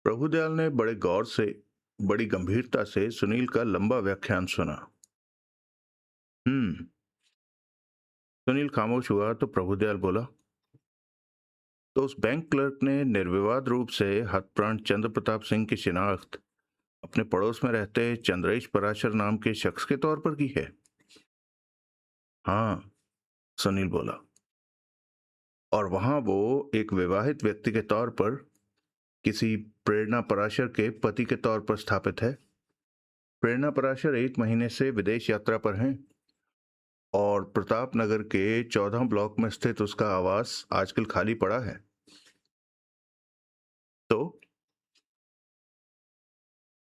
प्रभुदयाल ने बड़े गौर से, बड़ी गंभीरता से सुनील का लंबा व्याख्यान सुना। हम्म। सुनील खामोश हुआ तो प्रभुदयाल बोला, तो उस बैंक क्लर्क ने निर्विवाद रूप से हतप्राण चंद्र प्रताप सिंह की शिनाख्त अपने पड़ोस में रहते चंद्रेश पराशर नाम के शख्स के तौर पर की है? हाँ, सुनील बोला। और वहां वो एक विवाहित व्यक्ति के तौर पर किसी प्रेरणा पराशर के पति के तौर पर स्थापित है। प्रेरणा पराशर 1 महीने से विदेश यात्रा पर हैं और प्रताप नगर के 14 ब्लॉक में स्थित उसका आवास आजकल खाली पड़ा है।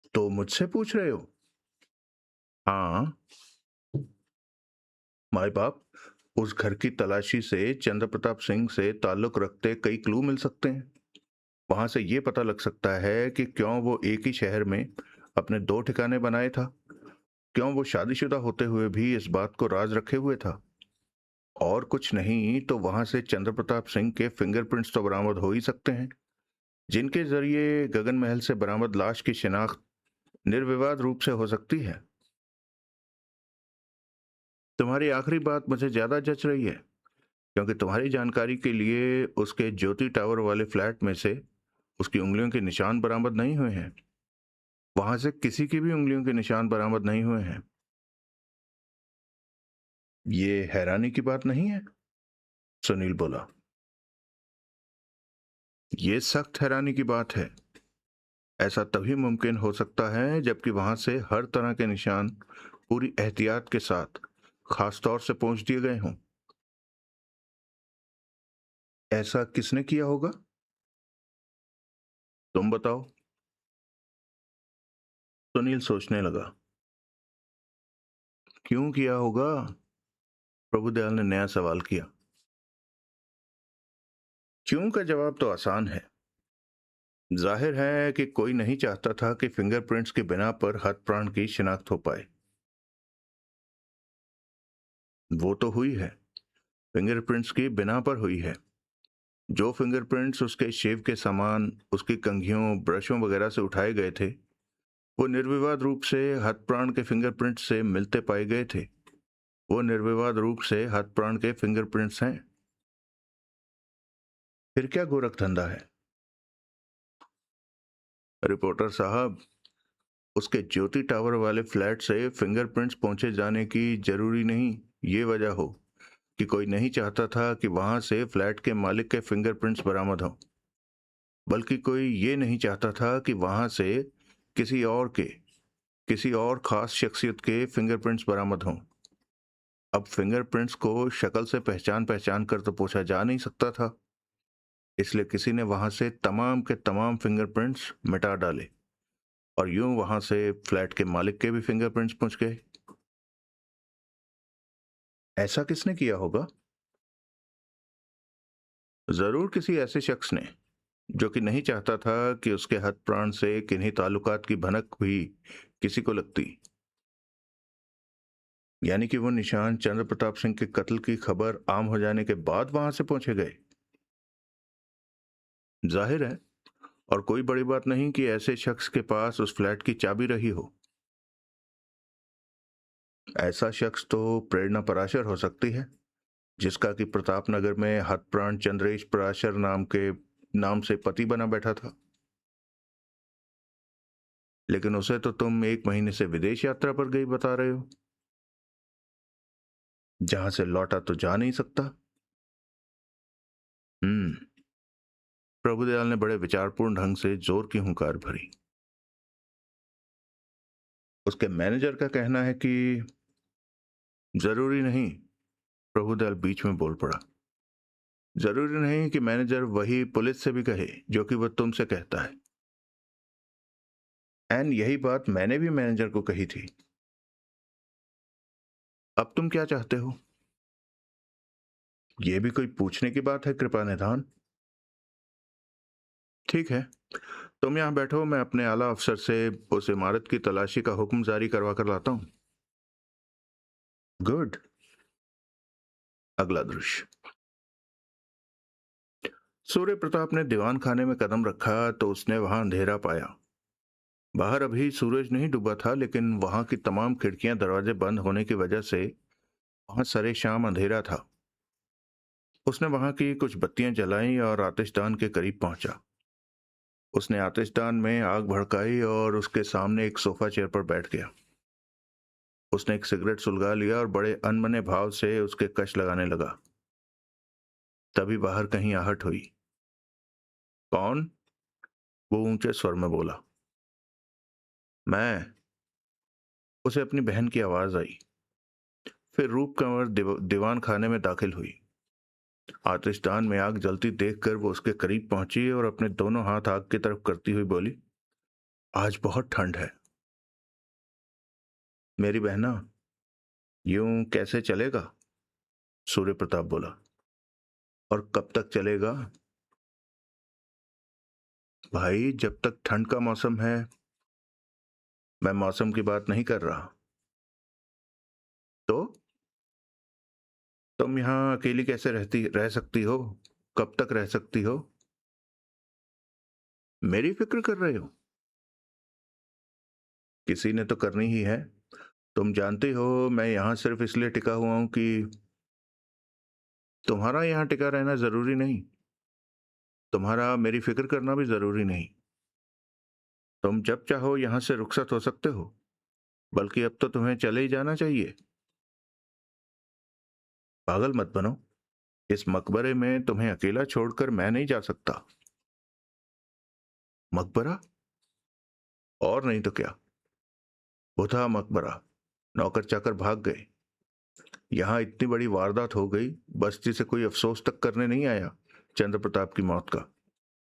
तो मुझसे पूछ रहे हो? हाँ माई बाप, उस घर की तलाशी से चंद्र प्रताप सिंह से ताल्लुक रखते कई क्लू मिल सकते हैं। वहां से ये पता लग सकता है कि क्यों वो एक ही शहर में अपने 2 ठिकाने बनाए था, क्यों वो शादीशुदा होते हुए भी इस बात को राज रखे हुए था। और कुछ नहीं तो वहां से चंद्र प्रताप सिंह के फिंगरप्रिंट्स तो बरामद हो ही सकते हैं, जिनके जरिए गगन महल से बरामद लाश की शिनाख्त निर्विवाद रूप से हो सकती है। तुम्हारी आखिरी बात मुझे ज्यादा जच रही है, क्योंकि तुम्हारी जानकारी के लिए उसके ज्योति टावर वाले फ्लैट में से उसकी उंगलियों के निशान बरामद नहीं हुए हैं। वहां से किसी की भी उंगलियों के निशान बरामद नहीं हुए हैं। ये हैरानी की बात नहीं है, सुनील बोला। ये सख्त हैरानी की बात है। ऐसा तभी मुमकिन हो सकता है जबकि वहां से हर तरह के निशान पूरी एहतियात के साथ खास तौर से पहुंच दिए गए हों। ऐसा किसने किया होगा? तुम बताओ। सुनील सोचने लगा। क्यों किया होगा? प्रभुदयाल ने नया सवाल किया। क्यों का जवाब तो आसान है। जाहिर है कि कोई नहीं चाहता था कि फिंगरप्रिंट्स के बिना पर हतप्राण की शिनाख्त हो पाए। वो तो हुई है, फिंगरप्रिंट्स की बिना पर हुई है। जो फिंगरप्रिंट्स उसके शेव के सामान, उसकी कंघियों, ब्रशों वगैरह से उठाए गए थे, वो निर्विवाद रूप से हतप्राण के फिंगरप्रिंट से मिलते पाए गए थे। वो निर्विवाद रूप से हतप्राण के फिंगरप्रिंट्स हैं। फिर क्या गोरख धंधा है? रिपोर्टर साहब, उसके ज्योति टावर वाले फ्लैट से फिंगरप्रिंट्स पहुंचे जाने की जरूरी नहीं ये वजह हो कि कोई नहीं चाहता था कि वहां से फ्लैट के मालिक के फिंगरप्रिंट्स बरामद हों, बल्कि कोई ये नहीं चाहता था कि वहां से किसी और के, किसी और खास शख्सियत के फिंगरप्रिंट्स बरामद हों। अब फिंगरप्रिंट्स को शक्ल से पहचान पहचान कर तो पूछा जा नहीं सकता था, इसलिए किसी ने वहां से तमाम के तमाम फिंगरप्रिंट्स मिटा डाले और यूं वहां से फ्लैट के मालिक के भी फिंगरप्रिंट्स पहुंच गए। ऐसा किसने किया होगा? जरूर किसी ऐसे शख्स ने जो कि नहीं चाहता था कि उसके हथ प्राण से किन्हीं ताल्लुकात की भनक भी किसी को लगती। यानी कि वो निशान चंद्र प्रताप सिंह के कत्ल की खबर आम हो जाने के बाद वहां से पहुंचे गए। जाहिर है, और कोई बड़ी बात नहीं कि ऐसे शख्स के पास उस फ्लैट की चाबी रही हो। ऐसा शख्स तो प्रेरणा पराशर हो सकती है, जिसका कि प्रताप नगर में हतप्राण चंद्रेश पराशर नाम से पति बना बैठा था। लेकिन उसे तो तुम 1 महीने से विदेश यात्रा पर गई बता रहे हो, जहां से लौटा तो जा नहीं सकता। हम्म। प्रभुदयाल ने बड़े विचारपूर्ण ढंग से जोर की हुंकार भरी। उसके मैनेजर का कहना है कि जरूरी नहीं, प्रभुदयाल बीच में बोल पड़ा। जरूरी नहीं कि मैनेजर वही पुलिस से भी कहे जो कि वह तुमसे कहता है। एन यही बात मैंने भी मैनेजर को कही थी। अब तुम क्या चाहते हो? यह भी कोई पूछने की बात है कृपा निधान। ठीक है, तुम यहां बैठो, मैं अपने आला अफसर से उस इमारत की तलाशी का हुक्म जारी करवा कर लाता हूं। गुड। अगला दृश्य। सूर्य प्रताप ने दीवान खाने में कदम रखा तो उसने वहां अंधेरा पाया। बाहर अभी सूरज नहीं डूबा था, लेकिन वहां की तमाम खिड़कियां दरवाजे बंद होने की वजह से वहां सरे शाम अंधेरा था। उसने वहां की कुछ बत्तियां जलाईं और आतिशदान के करीब पहुंचा। उसने आतिशदान में आग भड़काई और उसके सामने एक सोफा चेयर पर बैठ गया। उसने एक सिगरेट सुलगा लिया और बड़े अनमने भाव से उसके कश लगाने लगा। तभी बाहर कहीं आहट हुई। कौन? वो ऊंचे स्वर में बोला। मैं। उसे अपनी बहन की आवाज आई। फिर रूप कंवर दीवान खाने में दाखिल हुई। आतिशदान में आग जलती देखकर वो उसके करीब पहुंची और अपने दोनों हाथ आग की तरफ करती हुई बोली, आज बहुत ठंड है। मेरी बहना, यूं कैसे चलेगा? सूर्य प्रताप बोला। और कब तक चलेगा? भाई, जब तक ठंड का मौसम है। मैं मौसम की बात नहीं कर रहा। तो तुम यहां अकेली कैसे रह सकती हो? कब तक रह सकती हो? मेरी फिक्र कर रहे हो? किसी ने तो करनी ही है। तुम जानती हो मैं यहां सिर्फ इसलिए टिका हुआ हूं कि तुम्हारा यहां टिका रहना जरूरी नहीं। तुम्हारा मेरी फिक्र करना भी जरूरी नहीं। तुम जब चाहो यहां से रुखसत हो सकते हो। बल्कि अब तो तुम्हें चले ही जाना चाहिए। पागल मत बनो। इस मकबरे में तुम्हें अकेला छोड़कर मैं नहीं जा सकता। मकबरा? और नहीं तो क्या। वो था मकबरा। नौकर चाकर भाग गए। यहां इतनी बड़ी वारदात हो गई, बस्ती से कोई अफसोस तक करने नहीं आया चंद्र प्रताप की मौत का।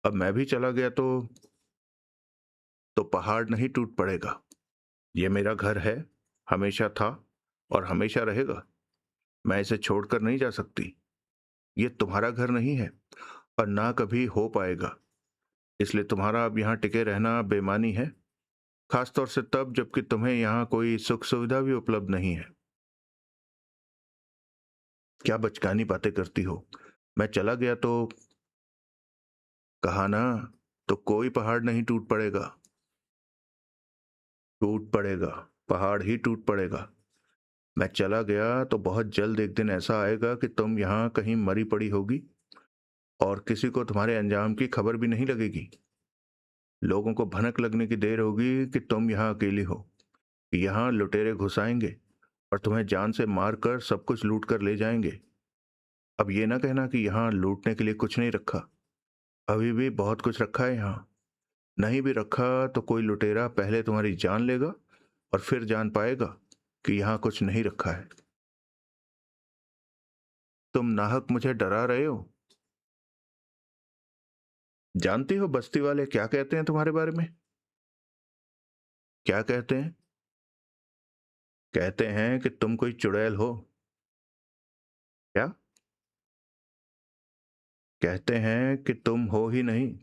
अब मैं भी चला गया तो पहाड़ नहीं टूट पड़ेगा। ये मेरा घर है, हमेशा था और हमेशा रहेगा। मैं इसे छोड़कर नहीं जा सकती। ये तुम्हारा घर नहीं है और ना कभी हो पाएगा। इसलिए तुम्हारा अब यहाँ टिके रहना बेमानी है, खासतौर से तब जबकि तुम्हें यहाँ कोई सुख सुविधा भी उपलब्ध नहीं है। क्या बचकानी बातें करती हो? मैं चला गया तो कहा ना, तो कोई पहाड़ नहीं टूट पड़ेगा। टूट पड़ेगा। पहाड़ ही टूट पड़ेगा। मैं चला गया तो बहुत जल्द एक दिन ऐसा आएगा कि तुम यहाँ कहीं मरी पड़ी होगी और किसी को तुम्हारे अंजाम की खबर भी नहीं लगेगी। लोगों को भनक लगने की देर होगी कि तुम यहाँ अकेली हो। यहाँ लुटेरे घुस आएंगे और तुम्हें जान से मारकर सब कुछ लूट कर ले जाएंगे। अब ये ना कहना कि यहाँ लूटने के लिए कुछ नहीं रखा। अभी भी बहुत कुछ रखा है यहाँ। नहीं भी रखा तो कोई लुटेरा पहले तुम्हारी जान लेगा और फिर जान पाएगा कि यहाँ कुछ नहीं रखा है। तुम नाहक मुझे डरा रहे हो। जानती हो बस्ती वाले क्या कहते हैं तुम्हारे बारे में? क्या कहते हैं? कहते हैं कि तुम कोई चुड़ैल हो। क्या? कहते हैं कि तुम हो ही नहीं,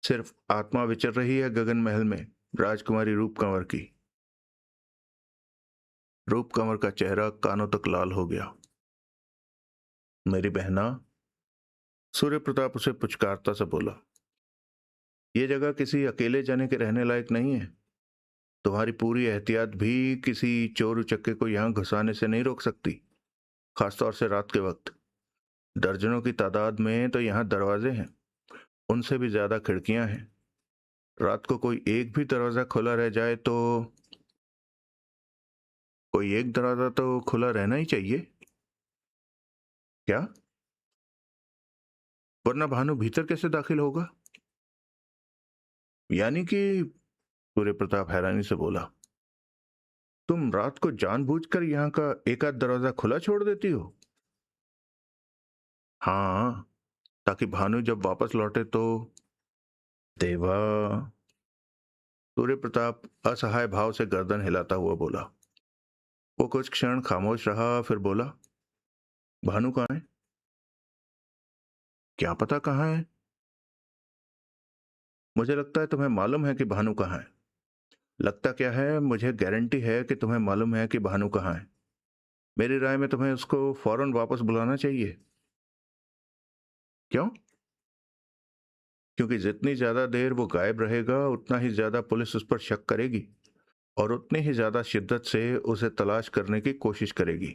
सिर्फ आत्मा विचर रही है गगन महल में राजकुमारी रूप कंवर की। रूप कंवर का चेहरा कानों तक लाल हो गया। मेरी बहना, सूर्य प्रताप उसे पुचकारता से बोला, ये जगह किसी अकेले जाने के रहने लायक नहीं है। तुम्हारी पूरी एहतियात भी किसी चोर उचक्के को यहाँ घुसाने से नहीं रोक सकती, खासतौर से रात के वक्त। दर्जनों की तादाद में तो यहाँ दरवाजे हैं, उनसे भी ज्यादा खिड़कियां हैं। रात को कोई एक भी दरवाजा खुला रह जाए तो कोई एक दरवाजा तो खुला रहना ही चाहिए। क्या? वरना भानु भीतर कैसे दाखिल होगा? यानी कि? सूर्य प्रताप हैरानी से बोला, तुम रात को जानबूझकर यहाँ का एक आध दरवाजा खुला छोड़ देती हो? हाँ, ताकि भानु जब वापस लौटे तो। देवा। सूर्य प्रताप असहाय भाव से गर्दन हिलाता हुआ बोला। वो कुछ क्षण खामोश रहा, फिर बोला, भानु कहाँ है? क्या पता कहाँ है। मुझे लगता है तुम्हें मालूम है कि भानु कहाँ है। लगता क्या है, मुझे गारंटी है कि तुम्हें मालूम है कि भानु कहाँ है। मेरी राय में तुम्हें उसको फौरन वापस बुलाना चाहिए। क्यों? क्योंकि जितनी ज्यादा देर वो गायब रहेगा उतना ही ज्यादा पुलिस उस पर शक करेगी और उतनी ही ज्यादा शिद्दत से उसे तलाश करने की कोशिश करेगी।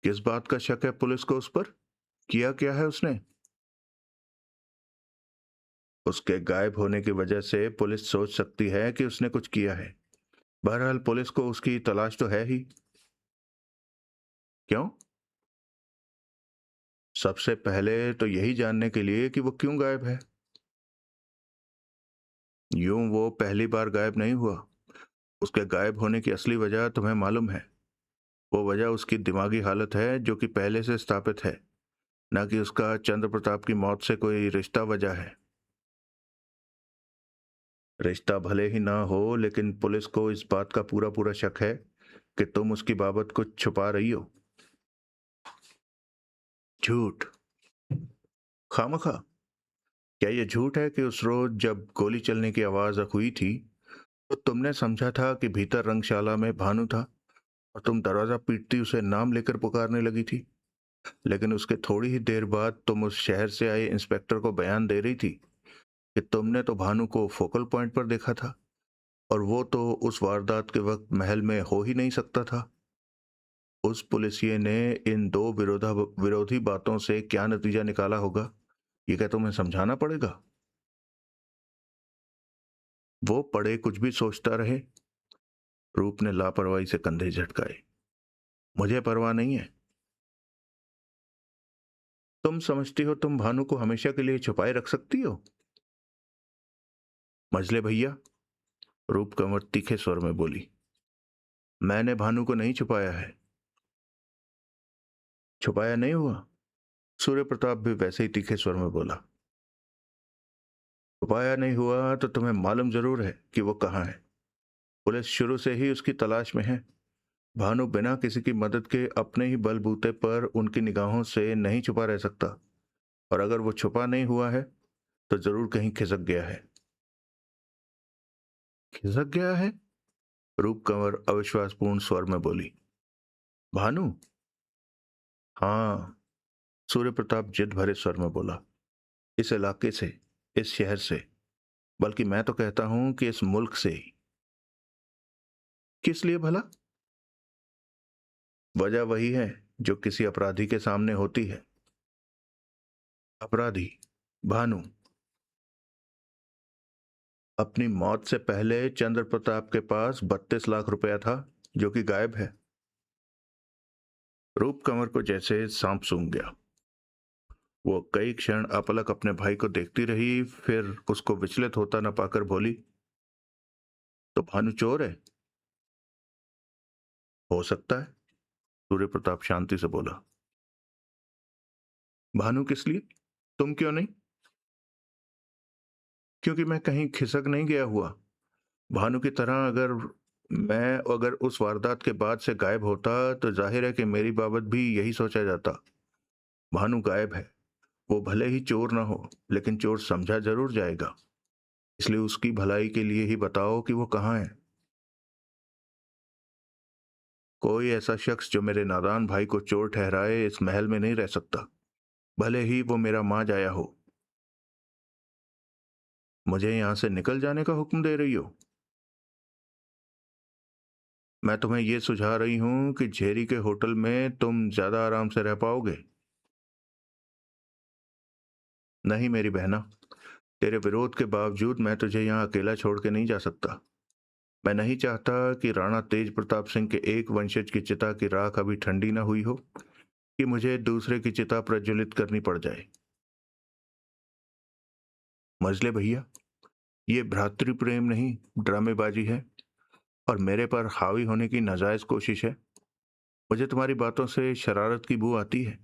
किस बात का शक है पुलिस को उस पर? किया क्या है उसने? उसके गायब होने की वजह से पुलिस सोच सकती है कि उसने कुछ किया है। बहरहाल पुलिस को उसकी तलाश तो है ही। क्यों? सबसे पहले तो यही जानने के लिए कि वो क्यों गायब है। यूं वो पहली बार गायब नहीं हुआ। उसके गायब होने की असली वजह तुम्हें मालूम है। वो वजह उसकी दिमागी हालत है जो कि पहले से स्थापित है, ना कि उसका चंद्र प्रताप की मौत से कोई रिश्ता वजह है। रिश्ता भले ही ना हो, लेकिन पुलिस को इस बात का पूरा पूरा शक है कि तुम उसकी बाबत कुछ छुपा रही हो। झूठ। खामखा। क्या ये झूठ है कि उस रोज जब गोली चलने की आवाज हुई थी तो तुमने समझा था कि भीतर रंगशाला में भानु था और तुम दरवाजा पीटती उसे नाम लेकर पुकारने लगी थी? लेकिन उसके थोड़ी ही देर बाद तुम उस शहर से आए इंस्पेक्टर को बयान दे रही थी कि तुमने तो भानु को फोकल पॉइंट पर देखा था और वो तो उस वारदात के वक्त महल में हो ही नहीं सकता था। उस पुलिसिये ने इन दो विरोधी बातों से क्या नतीजा निकाला होगा, ये क्या तुम्हें समझाना पड़ेगा? वो पड़े कुछ भी सोचता रहे। रूप ने लापरवाही से कंधे झटकाए। मुझे परवाह नहीं है। तुम समझती हो तुम भानु को हमेशा के लिए छुपाए रख सकती हो? मजले भैया, रूप कंवर तीखे स्वर में बोली, मैंने भानु को नहीं छुपाया है। छुपाया नहीं हुआ? सूर्य प्रताप भी वैसे ही तीखे स्वर में बोला। छुपाया नहीं हुआ तो तुम्हें मालूम जरूर है कि वो कहाँ है। पुलिस शुरू से ही उसकी तलाश में है। भानु बिना किसी की मदद के अपने ही बलबूते पर उनकी निगाहों से नहीं छुपा रह सकता, और अगर वो छुपा नहीं हुआ है तो जरूर कहीं खिसक गया है। खिसक गया है? रूप कंवर अविश्वासपूर्ण स्वर में बोली। भानु? हाँ, सूर्य प्रताप जिद भरे स्वर में बोला। इस इलाके से, इस शहर से, बल्कि मैं तो कहता हूं कि इस मुल्क से ही। किस लिए भला? वजह वही है जो किसी अपराधी के सामने होती है। अपराधी? भानु। अपनी मौत से पहले चंद्र प्रताप के पास 32 लाख रुपया था जो कि गायब है। रूप कंवर को जैसे सांप सूंघ गया। वो कई क्षण अपलक अपने भाई को देखती रही, फिर उसको विचलित होता न पाकर बोली, तो भानु चोर है? हो सकता है, सूर्य प्रताप शांति से बोला। भानु किस लिए? तुम क्यों नहीं? क्योंकि मैं कहीं खिसक नहीं गया हुआ। भानु की तरह अगर उस वारदात के बाद से गायब होता तो जाहिर है कि मेरी बाबत भी यही सोचा जाता। भानु गायब है। वो भले ही चोर ना हो, लेकिन चोर समझा जरूर जाएगा। इसलिए उसकी भलाई के लिए ही बताओ कि वो कहाँ है। कोई ऐसा शख्स जो मेरे नादान भाई को चोर ठहराए इस महल में नहीं रह सकता, भले ही वो मेरा मां जाया हो। मुझे यहां से निकल जाने का हुक्म दे रही हो? मैं तुम्हें यह सुझा रही हूं कि झेरी के होटल में तुम ज्यादा आराम से रह पाओगे। नहीं मेरी बहना, तेरे विरोध के बावजूद मैं तुझे यहाँ अकेला छोड़ के नहीं जा सकता। मैं नहीं चाहता कि राणा तेज प्रताप सिंह के एक वंशज की चिता की राख अभी ठंडी ना हुई हो कि मुझे दूसरे की चिता प्रज्वलित करनी पड़ जाए। मजले भैया, ये भ्रातृ प्रेम नहीं, ड्रामेबाजी है और मेरे पर हावी होने की नाजायज कोशिश है। मुझे तुम्हारी बातों से शरारत की बू आती है।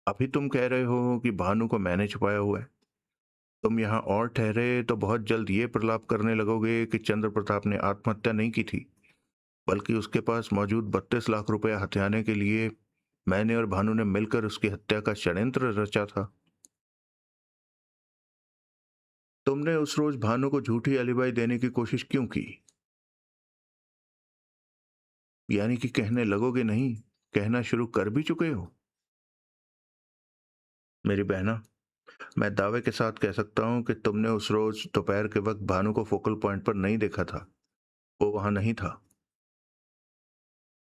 अभी तुम कह रहे हो कि भानु को मैंने छुपाया हुआ है। तुम यहाँ और ठहरे तो बहुत जल्द ये प्रलाप करने लगोगे कि चंद्र प्रताप ने आत्महत्या नहीं की थी, बल्कि उसके पास मौजूद 32 लाख रुपया हथियाने के लिए मैंने और भानु ने मिलकर उसकी हत्या का षड्यंत्र रचा था। तुमने उस रोज भानु को झूठी अलिबाई देने की कोशिश क्यों की? यानी कि कहने लगोगे नहीं, कहना शुरू कर भी चुके हो? मेरी बहना, मैं दावे के साथ कह सकता हूं कि तुमने उस रोज दोपहर के वक्त भानु को फोकल पॉइंट पर नहीं देखा था। वो वहां नहीं था।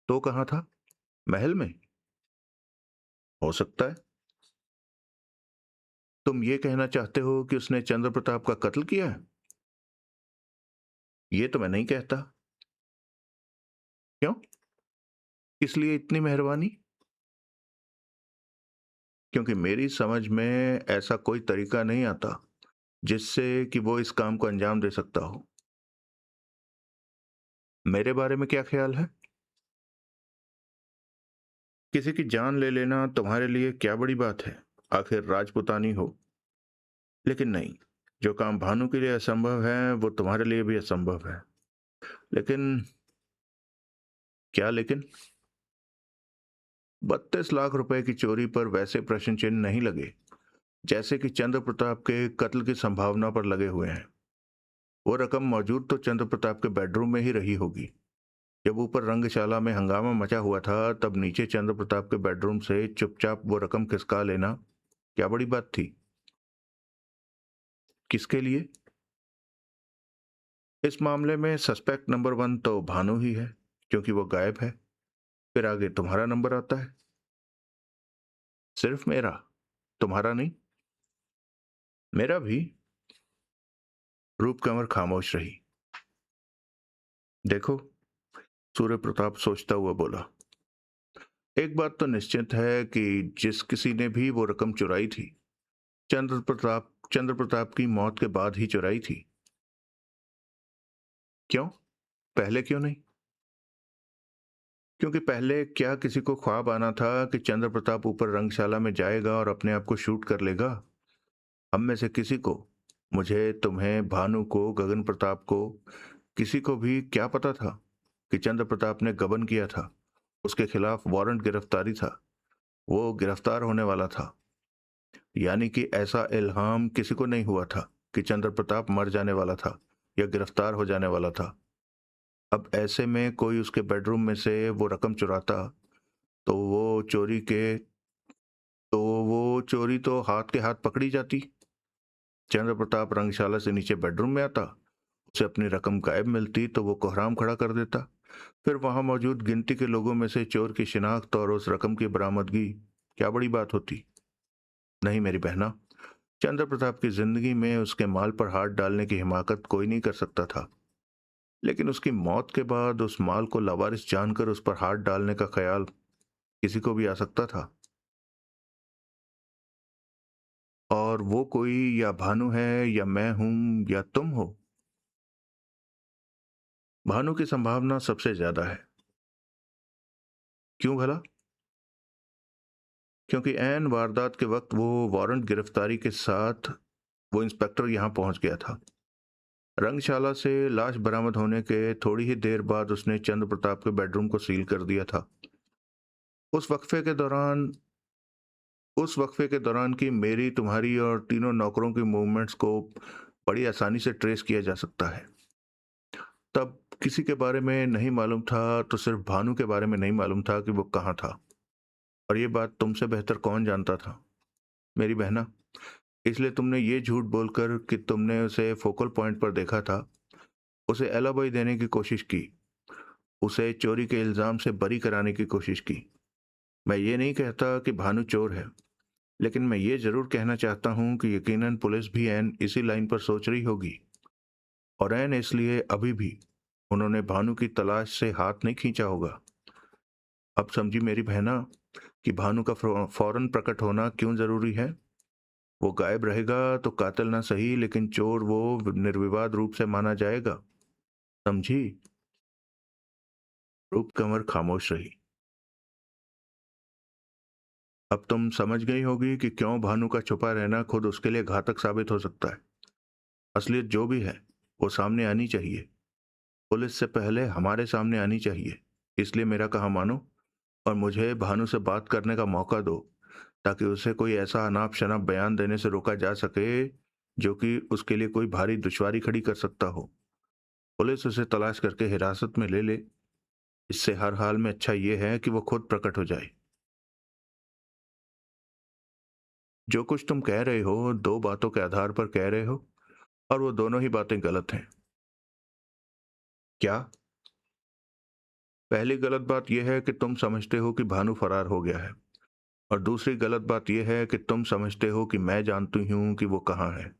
तो कहाँ था? महल में? हो सकता है। तुम ये कहना चाहते हो कि उसने चंद्र प्रताप का कत्ल किया है? ये तो मैं नहीं कहता। क्यों? किस लिए इतनी मेहरबानी? क्योंकि मेरी समझ में ऐसा कोई तरीका नहीं आता जिससे कि वो इस काम को अंजाम दे सकता हो। मेरे बारे में क्या ख्याल है? किसी की जान ले लेना तुम्हारे लिए क्या बड़ी बात है? आखिर राजपुतानी हो। लेकिन नहीं, जो काम भानु के लिए असंभव है वो तुम्हारे लिए भी असंभव है। लेकिन क्या लेकिन? 32 लाख रुपए की चोरी पर वैसे प्रश्न चिन्ह नहीं लगे जैसे कि चंद्र प्रताप के कत्ल की संभावना पर लगे हुए हैं। वो रकम मौजूद तो चंद्र प्रताप के बेडरूम में ही रही होगी। जब ऊपर रंगशाला में हंगामा मचा हुआ था तब नीचे चंद्र प्रताप के बेडरूम से चुपचाप वो रकम खिसका लेना क्या बड़ी बात थी? किसके लिए? इस मामले में सस्पेक्ट नंबर 1 तो भानु ही है, क्योंकि वो गायब है। फिर आगे तुम्हारा नंबर आता है। सिर्फ मेरा? तुम्हारा नहीं? मेरा भी। रूप कंवर खामोश रही। देखो, सूर्य प्रताप सोचता हुआ बोला, एक बात तो निश्चित है कि जिस किसी ने भी वो रकम चुराई थी, चंद्र प्रताप की मौत के बाद ही चुराई थी। क्यों? पहले क्यों नहीं? क्योंकि पहले क्या किसी को ख्वाब आना था कि चंद्र प्रताप ऊपर रंगशाला में जाएगा और अपने आप को शूट कर लेगा? हम में से किसी को, मुझे, तुम्हें, भानु को, गगन प्रताप को, किसी को भी क्या पता था कि चंद्र प्रताप ने गबन किया था? उसके खिलाफ वारंट गिरफ्तारी था। वो गिरफ्तार होने वाला था। यानी कि ऐसा इल्हाम किसी को नहीं हुआ था कि चंद्र प्रताप मर जाने वाला था या गिरफ्तार हो जाने वाला था। अब ऐसे में कोई उसके बेडरूम में से वो रकम चुराता तो वो चोरी तो हाथ के हाथ पकड़ी जाती। चंद्र प्रताप रंगशाला से नीचे बेडरूम में आता, उसे अपनी रकम गायब मिलती तो वो कोहराम खड़ा कर देता। फिर वहां मौजूद गिनती के लोगों में से चोर की शिनाख्त और उस रकम की बरामदगी क्या बड़ी बात होती? नहीं मेरी बहना, चंद्र प्रताप की जिंदगी में उसके माल पर हाथ डालने की हिमाकत कोई नहीं कर सकता था। लेकिन उसकी मौत के बाद उस माल को लावारिस जानकर उस पर हाथ डालने का ख्याल किसी को भी आ सकता था। और वो कोई या भानु है या मैं हूं या तुम हो। भानु की संभावना सबसे ज्यादा है। क्यों भला? क्योंकि ऐन वारदात के वक्त वो वारंट गिरफ्तारी के साथ वो इंस्पेक्टर यहां पहुंच गया था। रंगशाला से लाश बरामद होने के थोड़ी ही देर बाद उसने चंद्र प्रताप के बेडरूम को सील कर दिया था। उस वक्फे के दौरान उस वक्फे के दौरान की मेरी, तुम्हारी और तीनों नौकरों की मूवमेंट्स को बड़ी आसानी से ट्रेस किया जा सकता है। तब किसी के बारे में नहीं मालूम था तो सिर्फ भानु के बारे में नहीं मालूम था कि वो कहाँ था। और ये बात तुमसे बेहतर कौन जानता था मेरी बहना? इसलिए तुमने ये झूठ बोलकर कि तुमने उसे फोकल पॉइंट पर देखा था, उसे एलाबाई देने की कोशिश की, उसे चोरी के इल्जाम से बरी कराने की कोशिश की। मैं ये नहीं कहता कि भानु चोर है, लेकिन मैं ये जरूर कहना चाहता हूं कि यकीनन पुलिस भी एन इसी लाइन पर सोच रही होगी। और एन इसलिए अभी भी उन्होंने भानु की तलाश से हाथ नहीं खींचा होगा। अब समझी मेरी बहना कि भानु का फौरन प्रकट होना क्यों जरूरी है। वो गायब रहेगा तो कातिल ना सही, लेकिन चोर वो निर्विवाद रूप से माना जाएगा। समझी? रूप कंवर खामोश रही। अब तुम समझ गई होगी कि क्यों भानु का छुपा रहना खुद उसके लिए घातक साबित हो सकता है। असलियत जो भी है वो सामने आनी चाहिए, पुलिस से पहले हमारे सामने आनी चाहिए। इसलिए मेरा कहा मानो और मुझे भानु से बात करने का मौका दो, ताकि उसे कोई ऐसा अनाप शनाप बयान देने से रोका जा सके जो कि उसके लिए कोई भारी दुश्वारी खड़ी कर सकता हो। पुलिस उसे तलाश करके हिरासत में ले ले। इससे हर हाल में अच्छा ये है कि वो खुद प्रकट हो जाए। जो कुछ तुम कह रहे हो दो बातों के आधार पर कह रहे हो, और वो दोनों ही बातें गलत हैं। क्या? पहली गलत बात यह है कि तुम समझते हो कि भानु फरार हो गया है, और दूसरी गलत बात यह है कि तुम समझते हो कि मैं जानती हूं कि वो कहाँ है।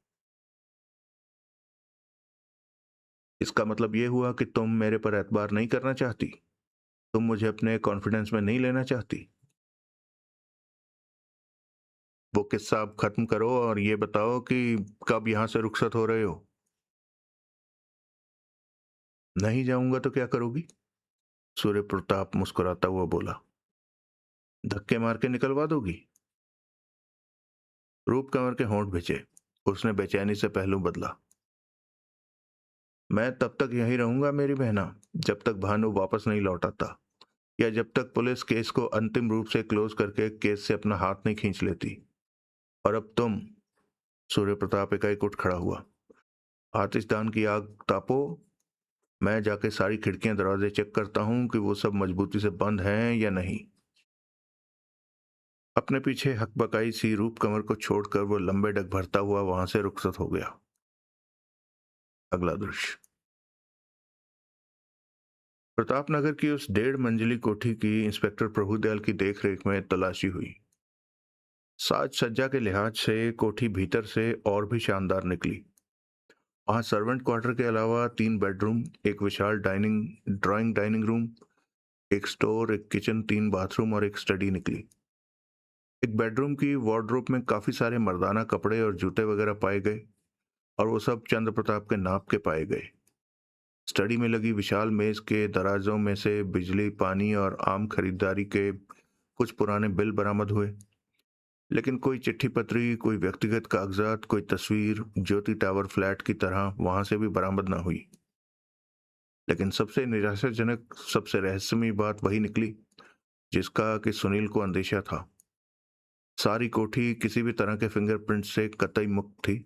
इसका मतलब यह हुआ कि तुम मेरे पर एतबार नहीं करना चाहती, तुम मुझे अपने कॉन्फिडेंस में नहीं लेना चाहती। वो किस्सा अब खत्म करो और ये बताओ कि कब यहां से रुखसत हो रहे हो। नहीं जाऊंगा तो क्या करोगी? सूर्य प्रताप मुस्कुराता हुआ बोला। धक्के मार के निकलवा दोगी? रूप कंवर के होंठ भिजे। उसने बेचैनी से पहलू बदला। मैं तब तक यहीं रहूंगा मेरी बहना, जब तक भानु वापस नहीं लौट आता, या जब तक पुलिस केस को अंतिम रूप से क्लोज करके केस से अपना हाथ नहीं खींच लेती। और अब तुम। सूर्य प्रताप एकाएक उठ खड़ा हुआ। आतिशदान की आग तापो। मैं जाके सारी खिड़कियां दरवाजे चेक करता हूं कि वो सब मजबूती से बंद हैं या नहीं। अपने पीछे हकबकाई सी रूप कंवर को छोड़कर वो लंबे डग भरता हुआ वहां से रुखसत हो गया। अगला दृश्य। प्रतापनगर की उस 1.5 मंजिली कोठी की इंस्पेक्टर प्रभुदयाल की देखरेख में तलाशी हुई। साज सज्जा के लिहाज से कोठी भीतर से और भी शानदार निकली। वहां सर्वेंट क्वार्टर के अलावा 3 बेडरूम, एक विशाल ड्राइंग डाइनिंग रूम, एक स्टोर, एक किचन, 3 बाथरूम और एक स्टडी निकली। एक बेडरूम की वार्डरोब में काफी सारे मर्दाना कपड़े और जूते वगैरह पाए गए, और वो सब चंद्र प्रताप के नाप के पाए गए। स्टडी में लगी विशाल मेज के दराजों में से बिजली, पानी और आम खरीदारी के कुछ पुराने बिल बरामद हुए, लेकिन कोई चिट्ठी पत्री, कोई व्यक्तिगत कागजात, कोई तस्वीर ज्योति टावर फ्लैट की तरह वहां से भी बरामद ना हुई। लेकिन सबसे निराशाजनक, सबसे रहस्यमयी बात वही निकली जिसका कि सुनील को अंदेशा था। सारी कोठी किसी भी तरह के फिंगरप्रिंट से कतई मुक्त थी।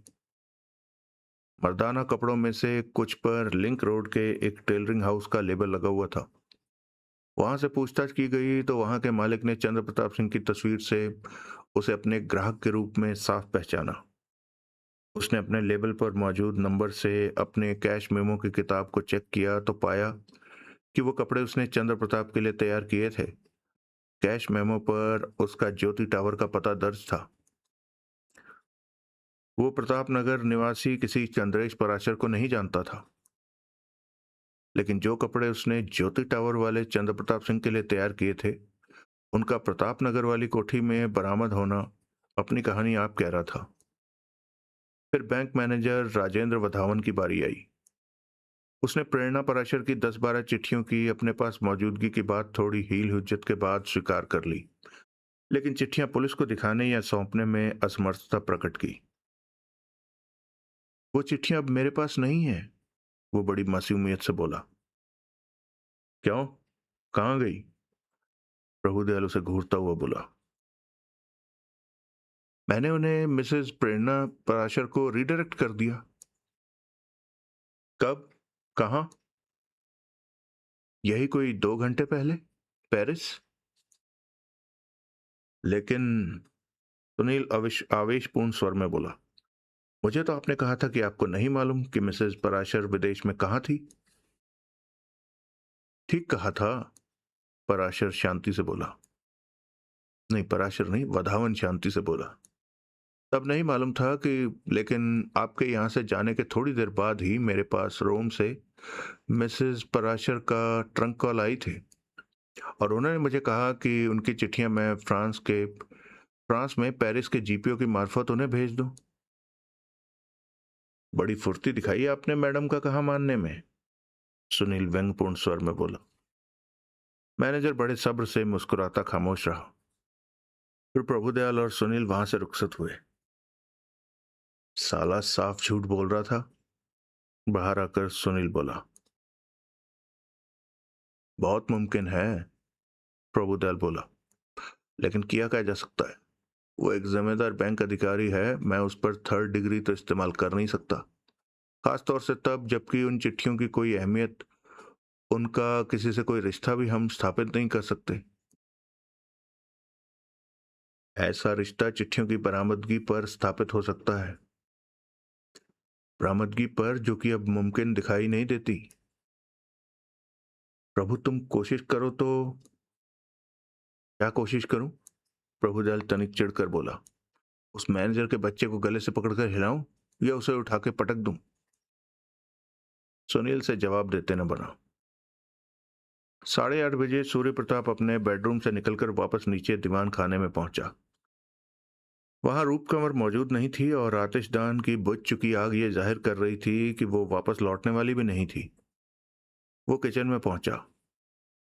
मर्दाना कपड़ों में से कुछ पर लिंक रोड के एक टेलरिंग हाउस का लेबल लगा हुआ था। वहां से पूछताछ की गई तो वहां के मालिक ने चंद्र प्रताप सिंह की तस्वीर से उसे अपने ग्राहक के रूप में साफ पहचाना। उसने अपने लेबल पर मौजूद नंबर से अपने कैश मेमो की किताब को चेक किया तो पाया कि वो कपड़े उसने चंद्र प्रताप के लिए तैयार किए थे। कैश मेमो पर उसका ज्योति टावर का पता दर्ज था। वो प्रताप नगर निवासी किसी चंद्रेश पराशर को नहीं जानता था, लेकिन जो कपड़े उसने ज्योति टावर वाले चंद्र प्रताप सिंह के लिए तैयार किए थे, उनका प्रताप नगर वाली कोठी में बरामद होना अपनी कहानी आप कह रहा था। फिर बैंक मैनेजर राजेंद्र वधावन की बारी आई। उसने प्रेरणा पराशर की 10-12 चिट्ठियों की अपने पास मौजूदगी की बात थोड़ी हील हुज्जत के बाद स्वीकार कर ली, लेकिन चिट्ठियां पुलिस को दिखाने या सौंपने में असमर्थता प्रकट की। वो चिट्ठियां अब मेरे पास नहीं है, वो बड़ी मासूमियत से बोला। क्यों? कहाँ गई? प्रभुदयाल उसे घूरता हुआ बोला। मैंने उन्हें मिसेस प्रेरणा पराशर को रीडायरेक्ट कर दिया। कब? कहाँ? यही कोई 2 घंटे पहले, पेरिस। लेकिन सुनील आवेशपूर्ण स्वर में बोला, मुझे तो आपने कहा था कि आपको नहीं मालूम कि मिसेस पराशर विदेश में कहाँ थी। ठीक कहा था, पराशर शांति से बोला। नहीं, पराशर नहीं, वधावन शांति से बोला। तब नहीं मालूम था कि, लेकिन आपके यहाँ से जाने के थोड़ी देर बाद ही मेरे पास रोम से मिसेस पराशर का ट्रंक कॉल आई थी, और उन्होंने मुझे कहा कि उनकी चिट्ठियां मैं फ्रांस में पेरिस के जीपीओ की मार्फत उन्हें भेज दूं। बड़ी फुर्ती दिखाई आपने मैडम का कहा मानने में, सुनील व्यंग्यपूर्ण स्वर में बोला। मैनेजर बड़े सब्र से मुस्कुराता खामोश रहा। फिर प्रभुदयाल और सुनील वहां से रुखसत हुए। साला साफ झूठ बोल रहा था, बाहर आकर सुनील बोला। बहुत मुमकिन है, प्रभुदयाल बोला, लेकिन किया क्या जा सकता है? वो एक जिम्मेदार बैंक अधिकारी है, मैं उस पर 3rd डिग्री तो इस्तेमाल कर नहीं सकता, खासतौर से तब जबकि उन चिट्ठियों की कोई अहमियत, उनका किसी से कोई रिश्ता भी हम स्थापित नहीं कर सकते। ऐसा रिश्ता चिट्ठियों की बरामदगी पर स्थापित हो सकता है, बरामदगी पर जो कि अब मुमकिन दिखाई नहीं देती। प्रभु तुम कोशिश करो तो। क्या कोशिश करूं? प्रभुदयाल तनिक चिढ़कर बोला। उस मैनेजर के बच्चे को गले से पकड़कर हिलाऊं या उसे उठा के पटक दूं? सुनील से जवाब देते न बना। 8:30 बजे सूर्य प्रताप अपने बेडरूम से निकलकर वापस नीचे दीवान खाने में पहुंचा। वहां रूप कंवर मौजूद नहीं थी और आतिशदान की बुझ चुकी आग ये जाहिर कर रही थी कि वो वापस लौटने वाली भी नहीं थी। वो किचन में पहुंचा।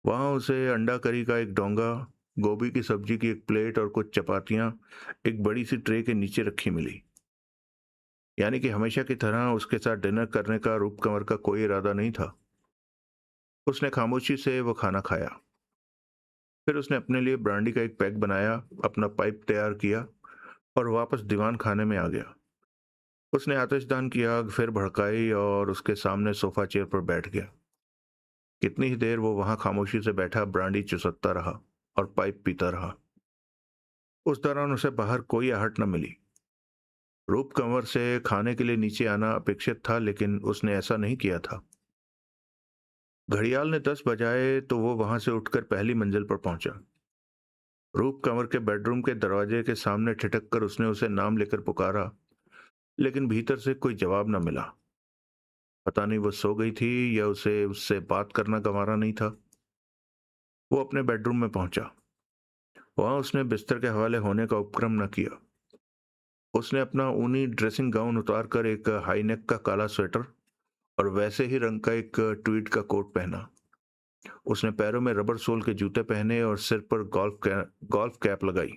वहां उसे अंडा करी का एक डोंगा, गोभी की सब्जी की एक प्लेट और कुछ चपातियां एक बड़ी सी ट्रे के नीचे रखी मिली। यानी कि हमेशा की तरह उसके साथ डिनर करने का रूप कंवर का कोई इरादा नहीं था। उसने खामोशी से वो खाना खाया। फिर उसने अपने लिए ब्रांडी का एक पैक बनाया, अपना पाइप तैयार किया और वापस दीवान खाने में आ गया। उसने आतिशदान की आग फिर भड़काई और उसके सामने सोफा चेयर पर बैठ गया। कितनी ही देर वो वहां खामोशी से बैठा ब्रांडी चुसकता रहा और पाइप पीता रहा। उस दौरान उसे बाहर कोई आहट न मिली। रूप कंवर से खाने के लिए नीचे आना अपेक्षित था, लेकिन उसने ऐसा नहीं किया था। घड़ियाल ने 10 बजाए तो वो वहां से उठकर पहली मंजिल पर पहुंचा। रूप कंवर के बेडरूम के दरवाजे के सामने ठिठक कर उसने उसे नाम लेकर पुकारा, लेकिन भीतर से कोई जवाब न मिला। पता नहीं वो सो गई थी या उसे उससे बात करना गंवारा नहीं था। वो अपने बेडरूम में पहुंचा। वहां उसने बिस्तर के हवाले होने का उपक्रम न किया। उसने अपना ऊनी ड्रेसिंग गाउन उतारकर एक हाई नेक का काला स्वेटर और वैसे ही रंग का एक ट्वीड का कोट पहना। उसने पैरों में रबर सोल के जूते पहने और सिर पर गोल्फ कैप लगाई।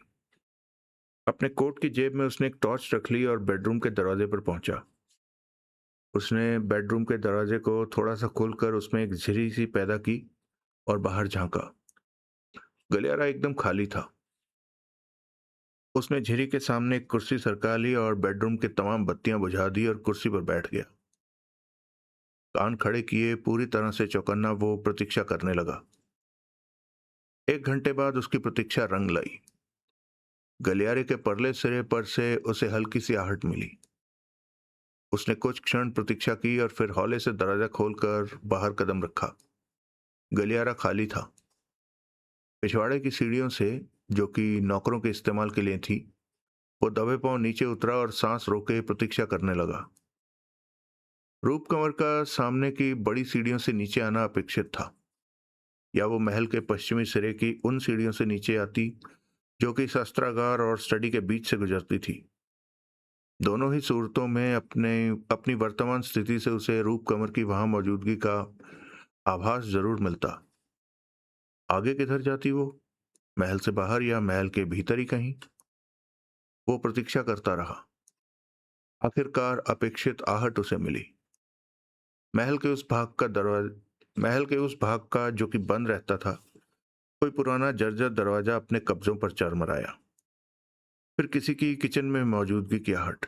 अपने कोट की जेब में उसने एक टॉर्च रख ली और बेडरूम के दरवाजे पर पहुंचा। उसने बेडरूम के दरवाजे को थोड़ा सा खोलकर उसमें एक झिरी सी पैदा की और बाहर झांका। गलियारा एकदम खाली था। उसने झिरी के सामने एक कुर्सी सरका ली और बेडरूम की तमाम बत्तियां बुझा दी और कुर्सी पर बैठ गया। कान खड़े किए पूरी तरह से चौकन्ना वो प्रतीक्षा करने लगा। 1 घंटे बाद उसकी प्रतीक्षा रंग लाई। गलियारे के परले सिरे पर से उसे हल्की सी आहट मिली। उसने कुछ क्षण प्रतीक्षा की और फिर हौले से दरवाजा खोलकर बाहर कदम रखा। गलियारा खाली था। पिछवाड़े की सीढ़ियों से, जो कि नौकरों के इस्तेमाल के लिए थी, वो दबे पांव नीचे उतरा और सांस रोके प्रतीक्षा करने लगा। रूप कंवर का सामने की बड़ी सीढ़ियों से नीचे आना अपेक्षित था, या वो महल के पश्चिमी सिरे की उन सीढ़ियों से नीचे आती जो कि शस्त्रागार और स्टडी के बीच से गुजरती थी। दोनों ही सूरतों में अपनी वर्तमान स्थिति से उसे रूप कंवर की वहां मौजूदगी का आभास जरूर मिलता। आगे किधर जाती वो? महल से बाहर या महल के भीतर ही कहीं? वो प्रतीक्षा करता रहा। आखिरकार अपेक्षित आहट उसे मिली। महल के उस भाग का जो कि बंद रहता था, कोई पुराना जर्जर दरवाजा अपने कब्जों पर चरमराया। फिर किसी की किचन में मौजूदगी की आहट,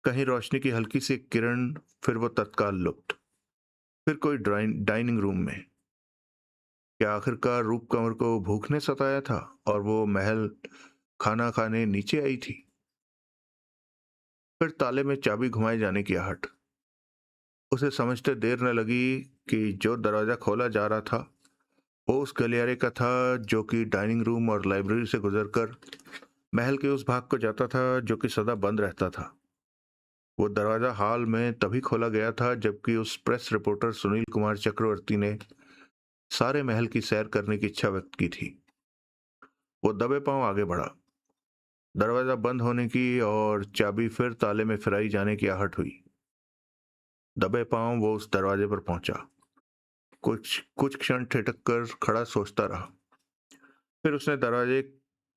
कहीं रोशनी की हल्की सी किरण, फिर वो तत्काल लुप्त। फिर कोई डाइनिंग रूम में। क्या आखिरकार रूप कंवर को भूख ने सताया था और वो महल खाना खाने नीचे आई थी? फिर ताले में चाबी घुमाए जाने की आहट। उसे समझते देर न लगी कि जो दरवाजा खोला जा रहा था वो उस गलियारे का था जो कि डाइनिंग रूम और लाइब्रेरी से गुजरकर महल के उस भाग को जाता था जो कि सदा बंद रहता था। वो दरवाजा हाल में तभी खोला गया था जबकि उस प्रेस रिपोर्टर सुनील कुमार चक्रवर्ती ने सारे महल की सैर करने की इच्छा व्यक्त की थी। वो दबे पांव आगे बढ़ा। दरवाजा बंद होने की और चाबी फिर ताले में फिराई जाने की आहट हुई। दबे पांव वो उस दरवाजे पर पहुंचा। कुछ कुछ क्षण ठिठक कर खड़ा सोचता रहा। फिर उसने दरवाजे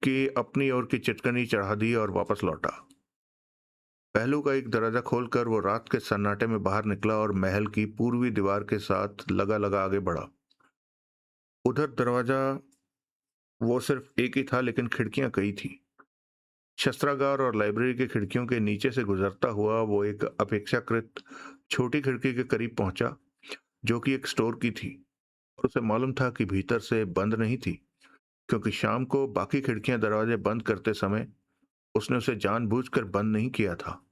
की अपनी ओर की चिटकनी चढ़ा दी और वापस लौटा। पहलू का एक दरवाजा खोलकर वो रात के सन्नाटे में बाहर निकला और महल की पूर्वी दीवार के साथ लगा लगा आगे बढ़ा। उधर दरवाजा वो सिर्फ एक ही था, लेकिन खिड़कियां कई थी। शस्त्रागार और लाइब्रेरी की खिड़कियों के नीचे से गुजरता हुआ वो एक अपेक्षाकृत छोटी खिड़की के करीब पहुंचा जो कि एक स्टोर की थी, और उसे मालूम था कि भीतर से बंद नहीं थी, क्योंकि शाम को बाकी खिड़कियां दरवाजे बंद करते समय उसने उसे जानबूझकर बंद नहीं किया था।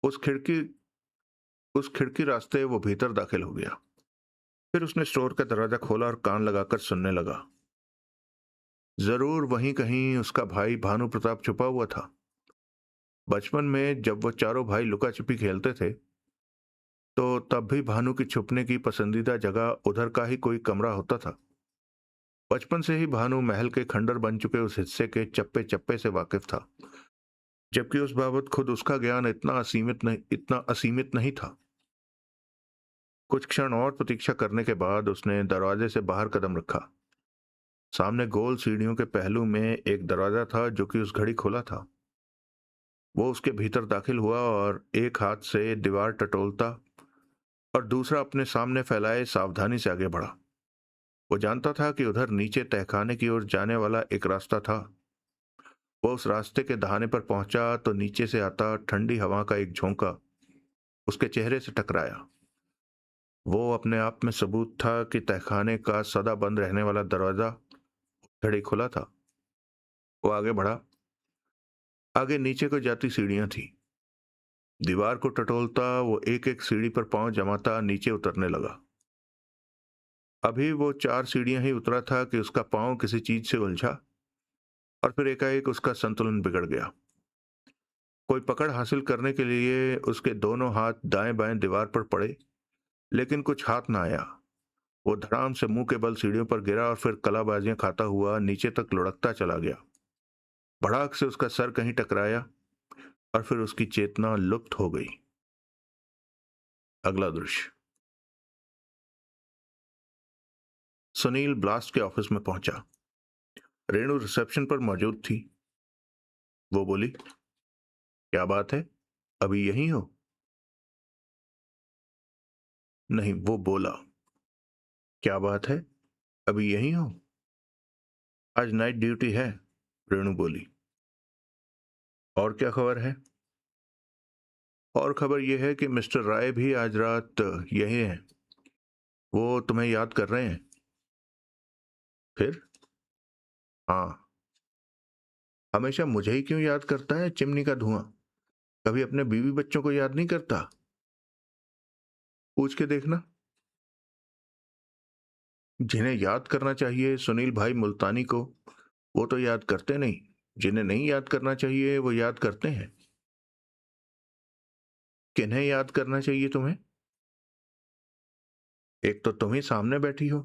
उस खिड़की उस खिड़की रास्ते वो भीतर दाखिल हो गया। फिर उसने स्टोर का दरवाजा खोला और कान लगाकर सुनने लगा। जरूर वहीं कहीं उसका भाई भानु प्रताप छुपा हुआ था। बचपन में जब वो चारों भाई लुका छिपी खेलते थे तो तब भी भानु की छुपने की पसंदीदा जगह उधर का ही कोई कमरा होता था। बचपन से ही भानु महल के खंडर बन चुके उस हिस्से के चप्पे चप्पे से वाकिफ था, जबकि उस बाबत खुद उसका ज्ञान इतना असीमित नहीं था। कुछ क्षण और प्रतीक्षा करने के बाद उसने दरवाजे से बाहर कदम रखा। सामने गोल सीढ़ियों के पहलू में एक दरवाजा था जो कि उस घड़ी खुला था। वो उसके भीतर दाखिल हुआ और एक हाथ से दीवार टटोलता और दूसरा अपने सामने फैलाए सावधानी से आगे बढ़ा। वो जानता था कि उधर नीचे तहखाने की ओर जाने वाला एक रास्ता था। वो उस रास्ते के दहाने पर पहुंचा तो नीचे से आता ठंडी हवा का एक झोंका उसके चेहरे से टकराया। वो अपने आप में सबूत था कि तहखाने का सदा बंद रहने वाला दरवाजा घड़ी खुला था। वो आगे बढ़ा। आगे नीचे को जाती सीढ़ियां थी। दीवार को टटोलता वो एक एक सीढ़ी पर पांव जमाता नीचे उतरने लगा। अभी वो 4 सीढ़ियां ही उतरा था कि उसका पांव किसी चीज से उलझा और फिर एकाएक उसका संतुलन बिगड़ गया। कोई पकड़ हासिल करने के लिए उसके दोनों हाथ दाएं बाएं दीवार पर पड़े, लेकिन कुछ हाथ ना आया। वो धड़ाम से मुंह के बल सीढ़ियों पर गिरा और फिर कलाबाजियां खाता हुआ नीचे तक लुढ़कता चला गया। भड़ाक से उसका सर कहीं टकराया और फिर उसकी चेतना लुप्त हो गई। अगला दृश्य। सुनील ब्लास्ट के ऑफिस में पहुंचा। रेणु रिसेप्शन पर मौजूद थी। वो बोली, क्या बात है, अभी यहीं हो? नहीं, वो बोला, क्या बात है, अभी यहीं हो? आज नाइट ड्यूटी है, रेणु बोली। और क्या खबर है? और खबर यह है कि मिस्टर राय भी आज रात यहीं हैं। वो तुम्हें याद कर रहे हैं। फिर? हाँ। हमेशा मुझे ही क्यों याद करता है चिमनी का धुआं? कभी अपने बीवी बच्चों को याद नहीं करता? पूछ के देखना। जिन्हें याद करना चाहिए सुनील भाई मुल्तानी को, वो तो याद करते नहीं। जिन्हें नहीं याद करना चाहिए वो याद करते हैं। किन्हें याद करना चाहिए तुम्हें? एक तो तुम ही सामने बैठी हो।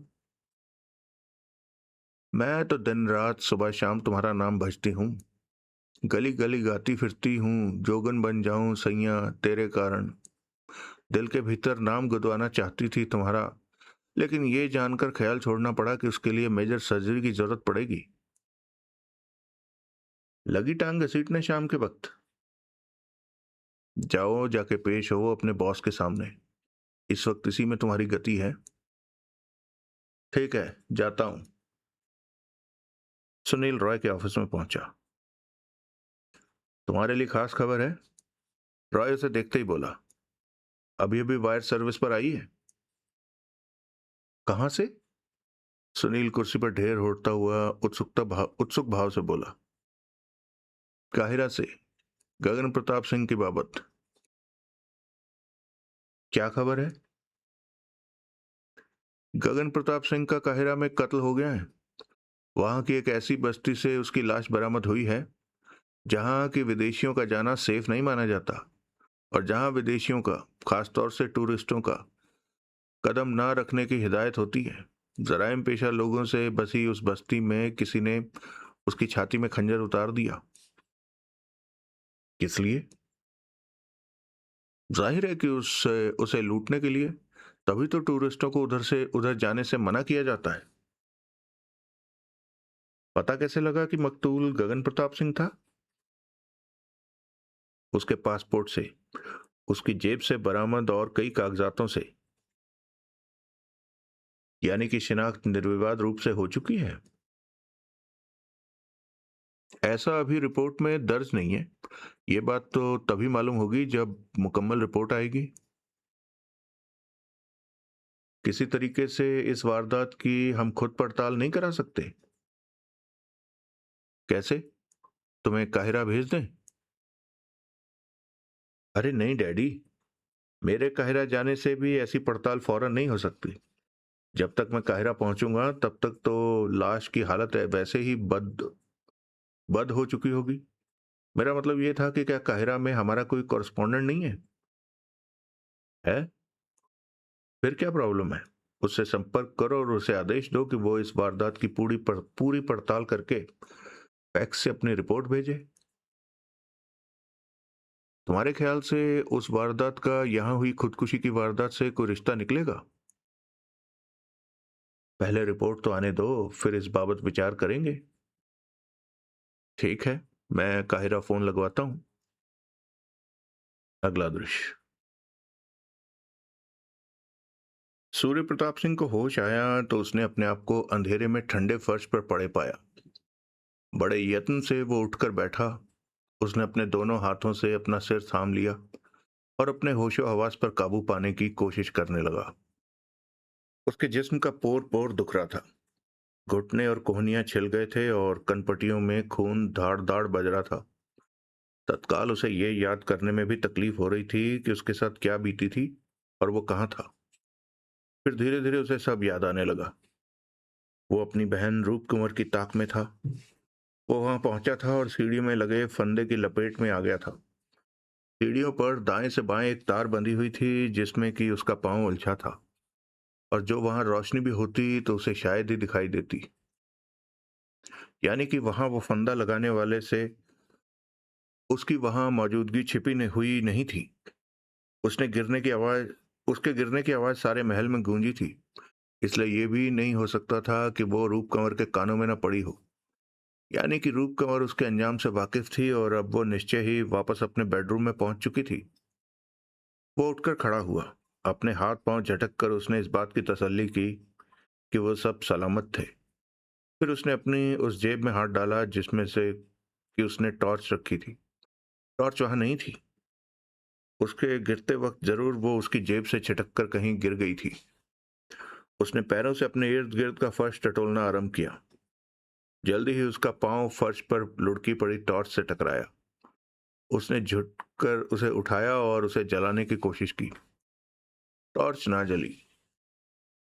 मैं तो दिन रात सुबह शाम तुम्हारा नाम भजती हूँ। गली गली गाती फिरती हूँ, जोगन बन जाऊं सैया तेरे कारण। दिल के भीतर नाम गुदवाना चाहती थी तुम्हारा, लेकिन ये जानकर ख्याल छोड़ना पड़ा कि उसके लिए मेजर सर्जरी की जरूरत पड़ेगी। लगी टांग घसीटने शाम के वक्त। जाओ, जाके पेश हो अपने बॉस के सामने। इस वक्त इसी में तुम्हारी गति है। ठीक है, जाता हूं। सुनील रॉय के ऑफिस में पहुंचा। तुम्हारे लिए खास खबर है, रॉय उसे देखते ही बोला। अभी अभी वायर सर्विस पर आई है। कहां से? सुनील कुर्सी पर ढेर होता हुआ उत्सुक भाव से बोला। काहिरा से, गगन प्रताप सिंह की बाबत। क्या खबर है? गगन प्रताप सिंह का काहिरा में कत्ल हो गया है। वहां की एक ऐसी बस्ती से उसकी लाश बरामद हुई है जहां की विदेशियों का जाना सेफ नहीं माना जाता, और जहां विदेशियों का, खासतौर से टूरिस्टों का, कदम ना रखने की हिदायत होती है। जराइम पेशा लोगों से बसी उस बस्ती में किसी ने उसकी छाती में खंजर उतार दिया। किस लिए? जाहिर है कि उसे लूटने के लिए। तभी तो टूरिस्टों को उधर जाने से मना किया जाता है। पता कैसे लगा कि मकतूल गगन प्रताप सिंह था? उसके पासपोर्ट से, उसकी जेब से बरामद और कई कागजातों से। यानी कि शिनाख्त निर्विवाद रूप से हो चुकी है। ऐसा अभी रिपोर्ट में दर्ज नहीं है। ये बात तो तभी मालूम होगी जब मुकम्मल रिपोर्ट आएगी। किसी तरीके से इस वारदात की हम खुद पड़ताल नहीं करा सकते? कैसे? तुम्हें काहिरा भेज दें? अरे नहीं डैडी, मेरे काहिरा जाने से भी ऐसी पड़ताल फौरन नहीं हो सकती। जब तक मैं काहिरा पहुंचूंगा तब तक तो लाश की हालत वैसे ही बद बद हो चुकी होगी। मेरा मतलब ये था कि क्या काहिरा में हमारा कोई कॉरेस्पॉन्डेंट नहीं है? है? फिर क्या प्रॉब्लम है? उससे संपर्क करो और उसे आदेश दो कि वो इस वारदात की पूरी पड़ताल करके फैक्स से अपनी रिपोर्ट भेजे। तुम्हारे ख्याल से उस वारदात का यहाँ हुई खुदकुशी की वारदात से कोई रिश्ता निकलेगा? पहले रिपोर्ट तो आने दो, फिर इस बाबत विचार करेंगे। ठीक है, मैं काहिरा फोन लगवाता हूँ। अगला दृश्य। सूर्य प्रताप सिंह को होश आया तो उसने अपने आप को अंधेरे में ठंडे फर्श पर पड़े पाया। बड़े यत्न से वो उठकर बैठा। उसने अपने दोनों हाथों से अपना सिर थाम लिया और अपने होशो हवास पर काबू पाने की कोशिश करने लगा। उसके जिस्म का पोर पोर दुख रहा था। घुटने और कोहनियां छिल गए थे और कनपटियों में खून धाड़ धाड़ बज रहा था। तत्काल उसे ये याद करने में भी तकलीफ हो रही थी कि उसके साथ क्या बीती थी और वो कहाँ था। फिर धीरे धीरे उसे सब याद आने लगा। वो अपनी बहन रूप कुंवर की ताक में था। वो वहां पहुंचा था और सीढ़ी में लगे फंदे की लपेट में आ गया था। सीढ़ियों पर दाएं से बाएं एक तार बंधी हुई थी जिसमें कि उसका पांव उलझा था, और जो वहां रोशनी भी होती तो उसे शायद ही दिखाई देती। यानी कि वहां वो फंदा लगाने वाले से उसकी वहां मौजूदगी छिपी हुई नहीं थी। उसने गिरने की आवाज उसके गिरने की आवाज सारे महल में गूंजी थी, इसलिए यह भी नहीं हो सकता था कि वो रूप कंवर के कानों में न पड़ी हो। यानी कि रूप कंवर उसके अंजाम से वाकिफ थी और अब वो निश्चय ही वापस अपने बेडरूम में पहुंच चुकी थी। वो उठकर खड़ा हुआ। अपने हाथ पांव झटक कर उसने इस बात की तसल्ली की कि वो सब सलामत थे। फिर उसने अपनी उस जेब में हाथ डाला जिसमें से कि उसने टॉर्च रखी थी। टॉर्च वहां नहीं थी। उसके गिरते वक्त जरूर वो उसकी जेब से छिटक कर कहीं गिर गई थी। उसने पैरों से अपने इर्द गिर्द का फर्श टटोलना आरंभ किया। जल्दी ही उसका पांव फर्श पर लुढ़की पड़ी टॉर्च से टकराया। उसने झुककर उसे उठाया और उसे जलाने की कोशिश की। टॉर्च ना जली।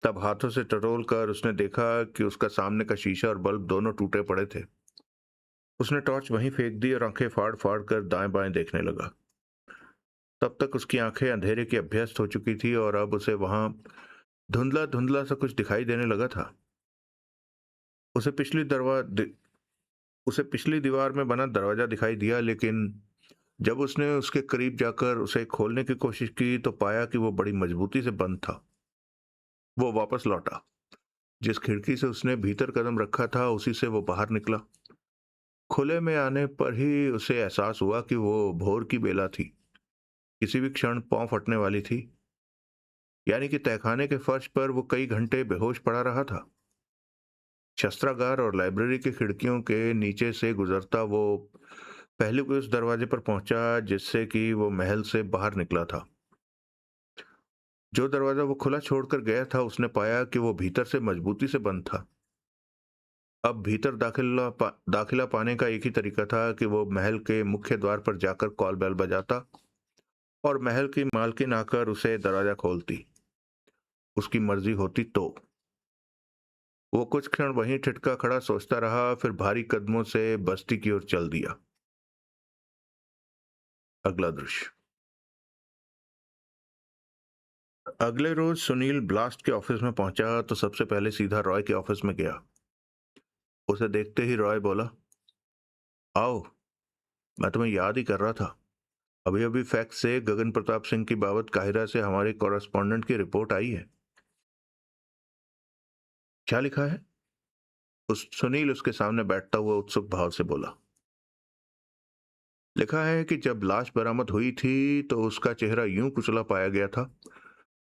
तब हाथों से टटोल कर उसने देखा कि उसका सामने का शीशा और बल्ब दोनों टूटे पड़े थे। उसने टॉर्च वहीं फेंक दी और आंखें फाड़ फाड़ कर दाएं बाएं देखने लगा। तब तक उसकी आंखें अंधेरे की अभ्यस्त हो चुकी थी और अब उसे वहां धुंधला धुंधला सा कुछ दिखाई देने लगा था। उसे पिछली दीवार में बना दरवाजा दिखाई दिया, लेकिन जब उसने उसके करीब जाकर उसे खोलने की कोशिश की तो पाया कि वो बड़ी मजबूती से बंद था। वो वापस लौटा। जिस खिड़की से उसने भीतर कदम रखा था उसी से वो बाहर निकला। खुले में आने पर ही उसे एहसास हुआ कि वो भोर की बेला थी। किसी भी क्षण पांव फटने वाली थी। यानी कि तहखाने के फर्श पर वो कई घंटे बेहोश पड़ा रहा था। शस्त्रागार और लाइब्रेरी की खिड़कियों के नीचे से गुजरता वो पहले कोई उस दरवाजे पर पहुंचा जिससे कि वो महल से बाहर निकला था। जो दरवाजा वो खुला छोड़कर गया था उसने पाया कि वो भीतर से मजबूती से बंद था। अब भीतर दाखिला पाने का एक ही तरीका था कि वो महल के मुख्य द्वार पर जाकर कॉल बेल बजाता और महल की मालकिन आकर उसे दरवाजा खोलती। उसकी मर्जी होती तो। वो कुछ क्षण वहीं ठिठका खड़ा सोचता रहा, फिर भारी कदमों से बस्ती की ओर चल दिया। अगला दृश्य। अगले रोज सुनील ब्लास्ट के ऑफिस में पहुंचा तो सबसे पहले सीधा रॉय के ऑफिस में गया। उसे देखते ही रॉय बोला, आओ, मैं तुम्हें याद ही कर रहा था। अभी अभी फैक्स से गगन प्रताप सिंह की बाबत काहिरा से हमारे कॉरेस्पॉन्डेंट की रिपोर्ट आई है। क्या लिखा है? उस सुनील उसके सामने बैठता हुआ उत्सुक भाव से बोला। लिखा है कि जब लाश बरामद हुई थी तो उसका चेहरा यूं कुचला पाया गया था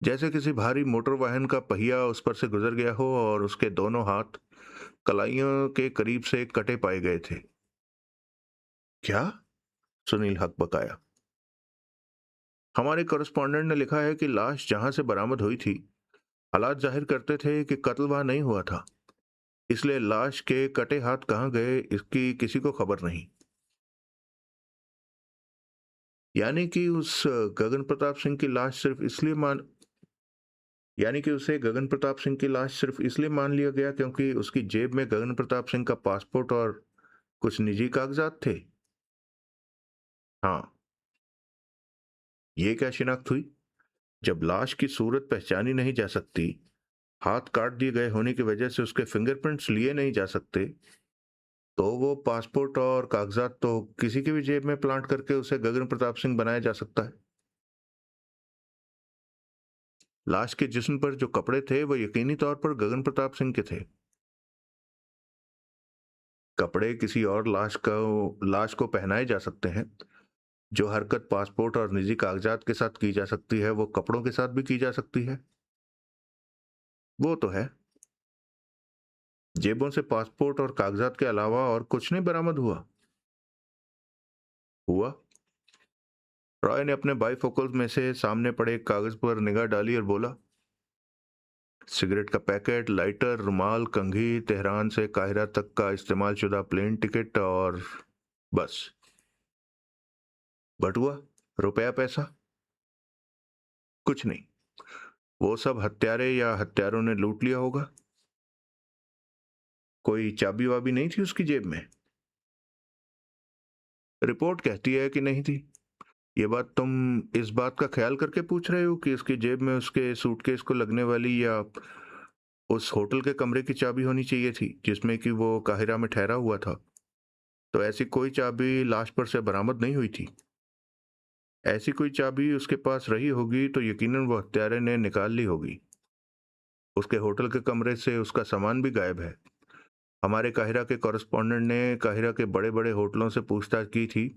जैसे किसी भारी मोटर वाहन का पहिया उस पर से गुजर गया हो, और उसके दोनों हाथ कलाइयों के करीब से कटे पाए गए थे। क्या? सुनील हकबकाया। हमारे कॉरेस्पॉन्डेंट ने लिखा है कि लाश जहां से बरामद हुई थी हालात जाहिर करते थे कि कत्ल वहां नहीं हुआ था। इसलिए लाश के कटे हाथ कहाँ गए इसकी किसी को खबर नहीं। यानी कि उस गगन प्रताप सिंह की लाश सिर्फ इसलिए मान यानी कि उसे गगन प्रताप सिंह की लाश सिर्फ इसलिए मान लिया गया क्योंकि उसकी जेब में गगन प्रताप सिंह का पासपोर्ट और कुछ निजी कागजात थे। हाँ। ये क्या शिनाख्त हुई? जब लाश की सूरत पहचानी नहीं जा सकती, हाथ काट दिए गए होने की वजह से उसके फिंगरप्रिंट्स लिए नहीं जा सकते, तो वो पासपोर्ट और कागजात तो किसी की भी जेब में प्लांट करके उसे गगन प्रताप सिंह बनाया जा सकता है। लाश के जिस्म पर जो कपड़े थे वो यकीनी तौर पर गगन प्रताप सिंह के थे। कपड़े किसी और लाश को पहनाए जा सकते हैं। जो हरकत पासपोर्ट और निजी कागजात के साथ की जा सकती है वो कपड़ों के साथ भी की जा सकती है। वो तो है। जेबों से पासपोर्ट और कागजात के अलावा और कुछ नहीं बरामद हुआ। रॉय ने अपने बाइफोकल्स में से सामने पड़े एक कागज पर निगाह डाली और बोला, सिगरेट का पैकेट, लाइटर, रुमाल, कंघी, तेहरान से काहिरा तक का इस्तेमाल शुदा प्लेन टिकट और बस। बटुआ, रुपया, पैसा? कुछ नहीं। वो सब हत्यारे या हत्यारों ने लूट लिया होगा। कोई चाबी वाबी नहीं थी उसकी जेब में? रिपोर्ट कहती है कि नहीं थी। ये बात तुम इस बात का ख्याल करके पूछ रहे हो कि उसकी जेब में उसके सूटकेस को लगने वाली या उस होटल के कमरे की चाबी होनी चाहिए थी जिसमें कि वो काहिरा में ठहरा हुआ था? तो ऐसी कोई चाबी लाश पर से बरामद नहीं हुई थी। ऐसी कोई चाबी उसके पास रही होगी तो यकीनन वो हत्यारे ने निकाल ली होगी। उसके होटल के कमरे से उसका सामान भी गायब है। हमारे काहिरा के कॉरेस्पॉन्डेंट ने काहिरा के बड़े बड़े होटलों से पूछताछ की थी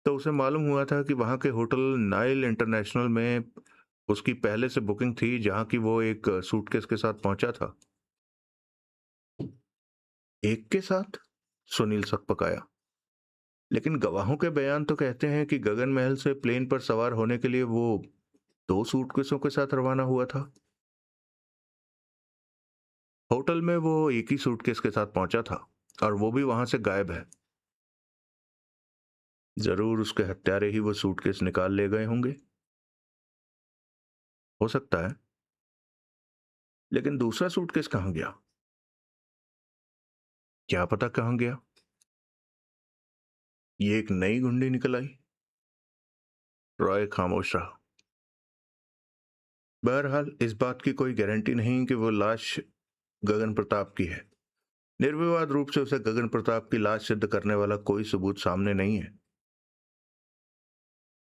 तो उसे मालूम हुआ था कि वहाँ के होटल नाइल इंटरनेशनल में उसकी पहले से बुकिंग थी जहाँ की वो एक सूटकेस के साथ पहुंचा था। एक के साथ? सुनील सकपकाया। लेकिन गवाहों के बयान तो कहते हैं कि गगन महल से प्लेन पर सवार होने के लिए वो 2 सूटकेसों के साथ रवाना हुआ था। होटल में वो एक ही सूटकेस के साथ पहुंचा था और वो भी वहां से गायब है। जरूर उसके हत्यारे ही वो सूटकेस निकाल ले गए होंगे। हो सकता है। लेकिन दूसरा सूटकेस कहाँ गया? क्या पता कहाँ गया। ये एक नई गुंडी निकल आई। रॉय खामोश रहा। बहरहाल इस बात की कोई गारंटी नहीं कि वो लाश गगन प्रताप की है। निर्विवाद रूप से उसे गगन प्रताप की लाश सिद्ध करने वाला कोई सबूत सामने नहीं है।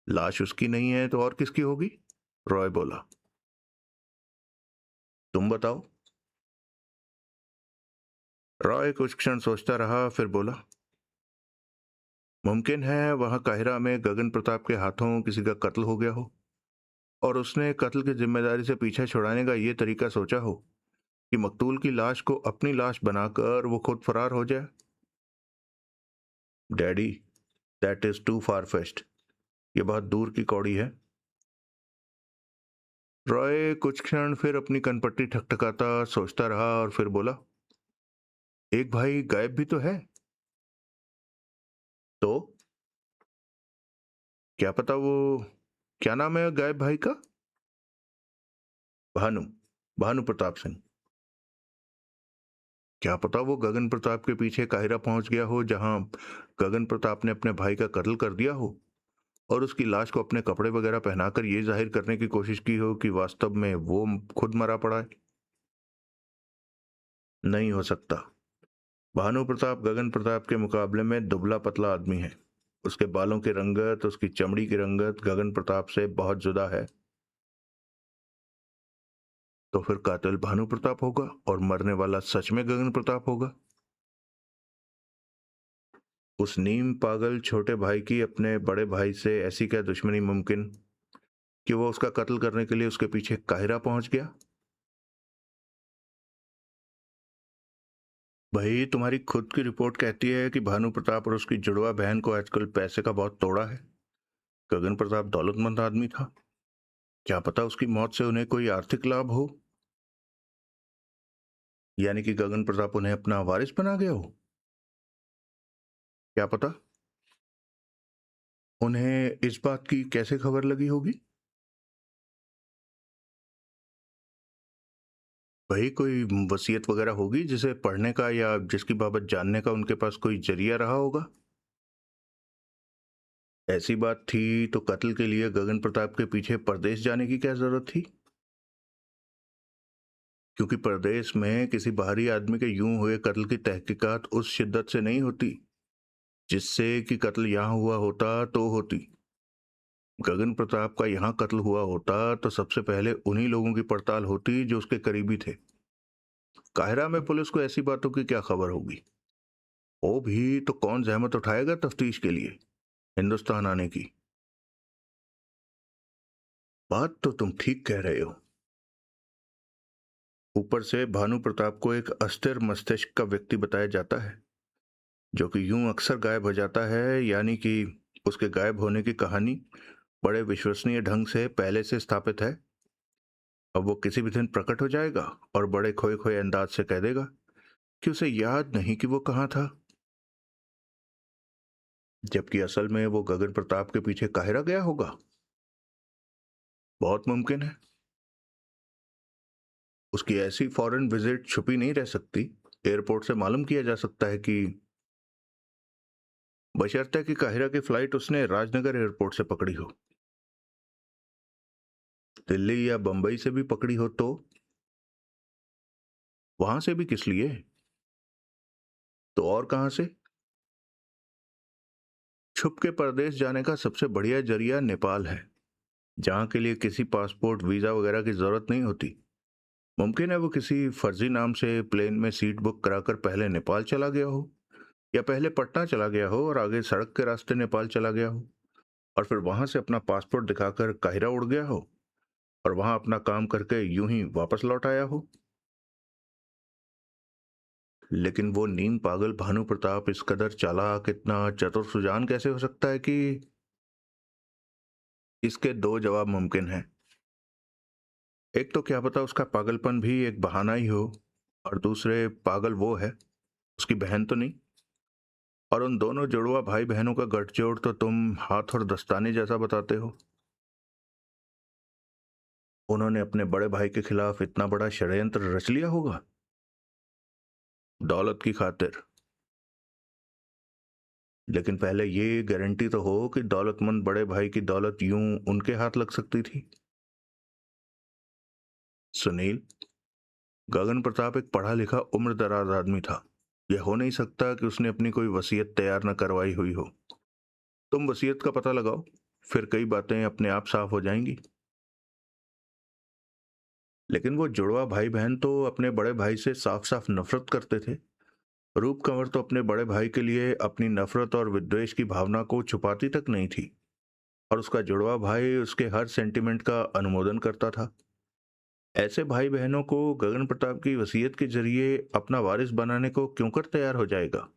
लाश उसकी नहीं है तो और किसकी होगी? रॉय बोला। तुम बताओ। रॉय कुछ क्षण सोचता रहा, फिर बोला, मुमकिन है वहां काहिरा में गगन प्रताप के हाथों किसी का कत्ल हो गया हो और उसने कत्ल की जिम्मेदारी से पीछा छुड़ाने का ये तरीका सोचा हो कि मकतूल की लाश को अपनी लाश बनाकर वो खुद फरार हो जाए। Daddy, that is too far fest. ये बहुत दूर की कौड़ी है। रॉय कुछ क्षण फिर अपनी कनपट्टी ठकठकाता सोचता रहा और फिर बोला, एक भाई गायब भी तो है। तो क्या पता वो, क्या नाम है गायब भाई का? भानु, भानु प्रताप सिंह। क्या पता वो गगन प्रताप के पीछे काहिरा पहुंच गया हो जहां गगन प्रताप ने अपने भाई का कत्ल कर दिया हो और उसकी लाश को अपने कपड़े वगैरह पहनाकर ये जाहिर करने की कोशिश की हो कि वास्तव में वो खुद मरा पड़ा है। नहीं हो सकता। भानु प्रताप गगन प्रताप के मुकाबले में दुबला पतला आदमी है। उसके बालों की रंगत, उसकी चमड़ी की रंगत गगन प्रताप से बहुत जुदा है। तो फिर कातिल भानु प्रताप होगा और मरने वाला सच में गगन प्रताप होगा। उस नीम पागल छोटे भाई की अपने बड़े भाई से ऐसी क्या दुश्मनी मुमकिन कि वो उसका कत्ल करने के लिए उसके पीछे काहिरा पहुंच गया? भाई, तुम्हारी खुद की रिपोर्ट कहती है कि भानु प्रताप और उसकी जुड़वा बहन को आजकल पैसे का बहुत तोड़ा है। गगन प्रताप दौलतमंद आदमी था। क्या पता उसकी मौत से उन्हें कोई आर्थिक लाभ हो। यानी कि गगन प्रताप उन्हें अपना वारिस बना गया हो। क्या पता। उन्हें इस बात की कैसे खबर लगी होगी? वही कोई वसीयत वगैरह होगी जिसे पढ़ने का या जिसकी बाबत जानने का उनके पास कोई जरिया रहा होगा। ऐसी बात थी तो कत्ल के लिए गगन प्रताप के पीछे परदेश जाने की क्या जरूरत थी? क्योंकि परदेश में किसी बाहरी आदमी के यूं हुए कत्ल की तहकीकात उस शिद्दत से नहीं होती जिससे कि कत्ल यहां हुआ होता तो होती। गगन प्रताप का यहां कत्ल हुआ होता तो सबसे पहले उन्हीं लोगों की पड़ताल होती जो उसके करीबी थे। काहिरा में पुलिस को ऐसी बातों की क्या खबर होगी? वो भी तो कौन जहमत उठाएगा तफ्तीश के लिए हिंदुस्तान आने की। बात तो तुम ठीक कह रहे हो। ऊपर से भानु प्रताप को एक अस्थिर मस्तिष्क का व्यक्ति बताया जाता है जो कि यूं अक्सर गायब हो जाता है, यानी कि उसके गायब होने की कहानी बड़े विश्वसनीय ढंग से पहले से स्थापित है। अब वो किसी भी दिन प्रकट हो जाएगा और बड़े खोए खोए अंदाज से कह देगा कि उसे याद नहीं कि वो कहाँ था, जबकि असल में वो गगन प्रताप के पीछे काहिरा गया होगा। बहुत मुमकिन है। उसकी ऐसी फॉरेन विजिट छुपी नहीं रह सकती। एयरपोर्ट से मालूम किया जा सकता है कि बशर्ते कि काहिरा की फ्लाइट उसने राजनगर एयरपोर्ट से पकड़ी हो। दिल्ली या बंबई से भी पकड़ी हो तो वहां से भी किस लिए? तो और कहां से? छुप के परदेश जाने का सबसे बढ़िया जरिया नेपाल है, जहां के लिए किसी पासपोर्ट वीजा वगैरह की जरूरत नहीं होती। मुमकिन है वो किसी फर्जी नाम से प्लेन में सीट बुक कराकर पहले नेपाल चला गया हो, या पहले पटना चला गया हो और आगे सड़क के रास्ते नेपाल चला गया हो और फिर वहां से अपना पासपोर्ट दिखाकर काहिरा उड़ गया हो और वहां अपना काम करके यूं ही वापस लौट आया हो। लेकिन वो नीम पागल भानु प्रताप इस कदर चालाक, इतना चतुर सुजान कैसे हो सकता है कि इसके दो जवाब मुमकिन हैं। एक तो क्या पता उसका पागलपन भी एक बहाना ही हो, और दूसरे पागल वो है, उसकी बहन तो नहीं। और उन दोनों जुड़वा भाई बहनों का गठजोड़ तो तुम हाथ और दस्ताने जैसा बताते हो। उन्होंने अपने बड़े भाई के खिलाफ इतना बड़ा षड्यंत्र रच लिया होगा दौलत की खातिर। लेकिन पहले ये गारंटी तो हो कि दौलतमंद बड़े भाई की दौलत यूं उनके हाथ लग सकती थी। सुनील, गगन प्रताप एक पढ़ा लिखा उम्र दराज आदमी था। यह हो नहीं सकता कि उसने अपनी कोई वसीयत तैयार न करवाई हुई हो। तुम वसीयत का पता लगाओ, फिर कई बातें अपने आप साफ हो जाएंगी। लेकिन वो जुड़वा भाई बहन तो अपने बड़े भाई से साफ साफ नफरत करते थे। रूप कंवर तो अपने बड़े भाई के लिए अपनी नफरत और विद्वेष की भावना को छुपाती तक नहीं थी, और उसका जुड़वा भाई उसके हर सेंटिमेंट का अनुमोदन करता था। ऐसे भाई बहनों को गगन प्रताप की वसीयत के जरिए अपना वारिस बनाने को क्यों कर तैयार हो जाएगा?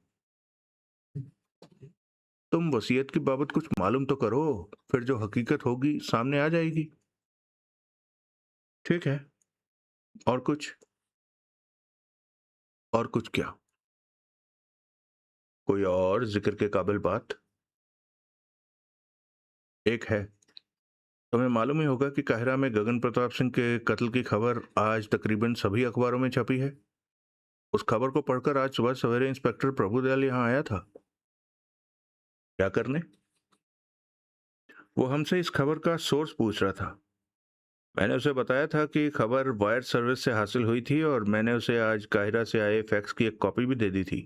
तुम वसीयत की बाबत कुछ मालूम तो करो, फिर जो हकीकत होगी सामने आ जाएगी। ठीक है। और कुछ? और कुछ क्या? कोई और जिक्र के काबिल बात? एक है। तुम्हें मालूम ही होगा कि काहिरा में गगन प्रताप सिंह के कत्ल की खबर आज तकरीबन सभी अखबारों में छपी है। उस खबर को पढ़कर आज सुबह सवेरे इंस्पेक्टर प्रभुदयाल यहाँ आया था। क्या करने? वो हमसे इस खबर का सोर्स पूछ रहा था। मैंने उसे बताया था कि खबर वायर सर्विस से हासिल हुई थी और मैंने उसे आज काहिरा से आए फैक्स की एक कॉपी भी दे दी थी।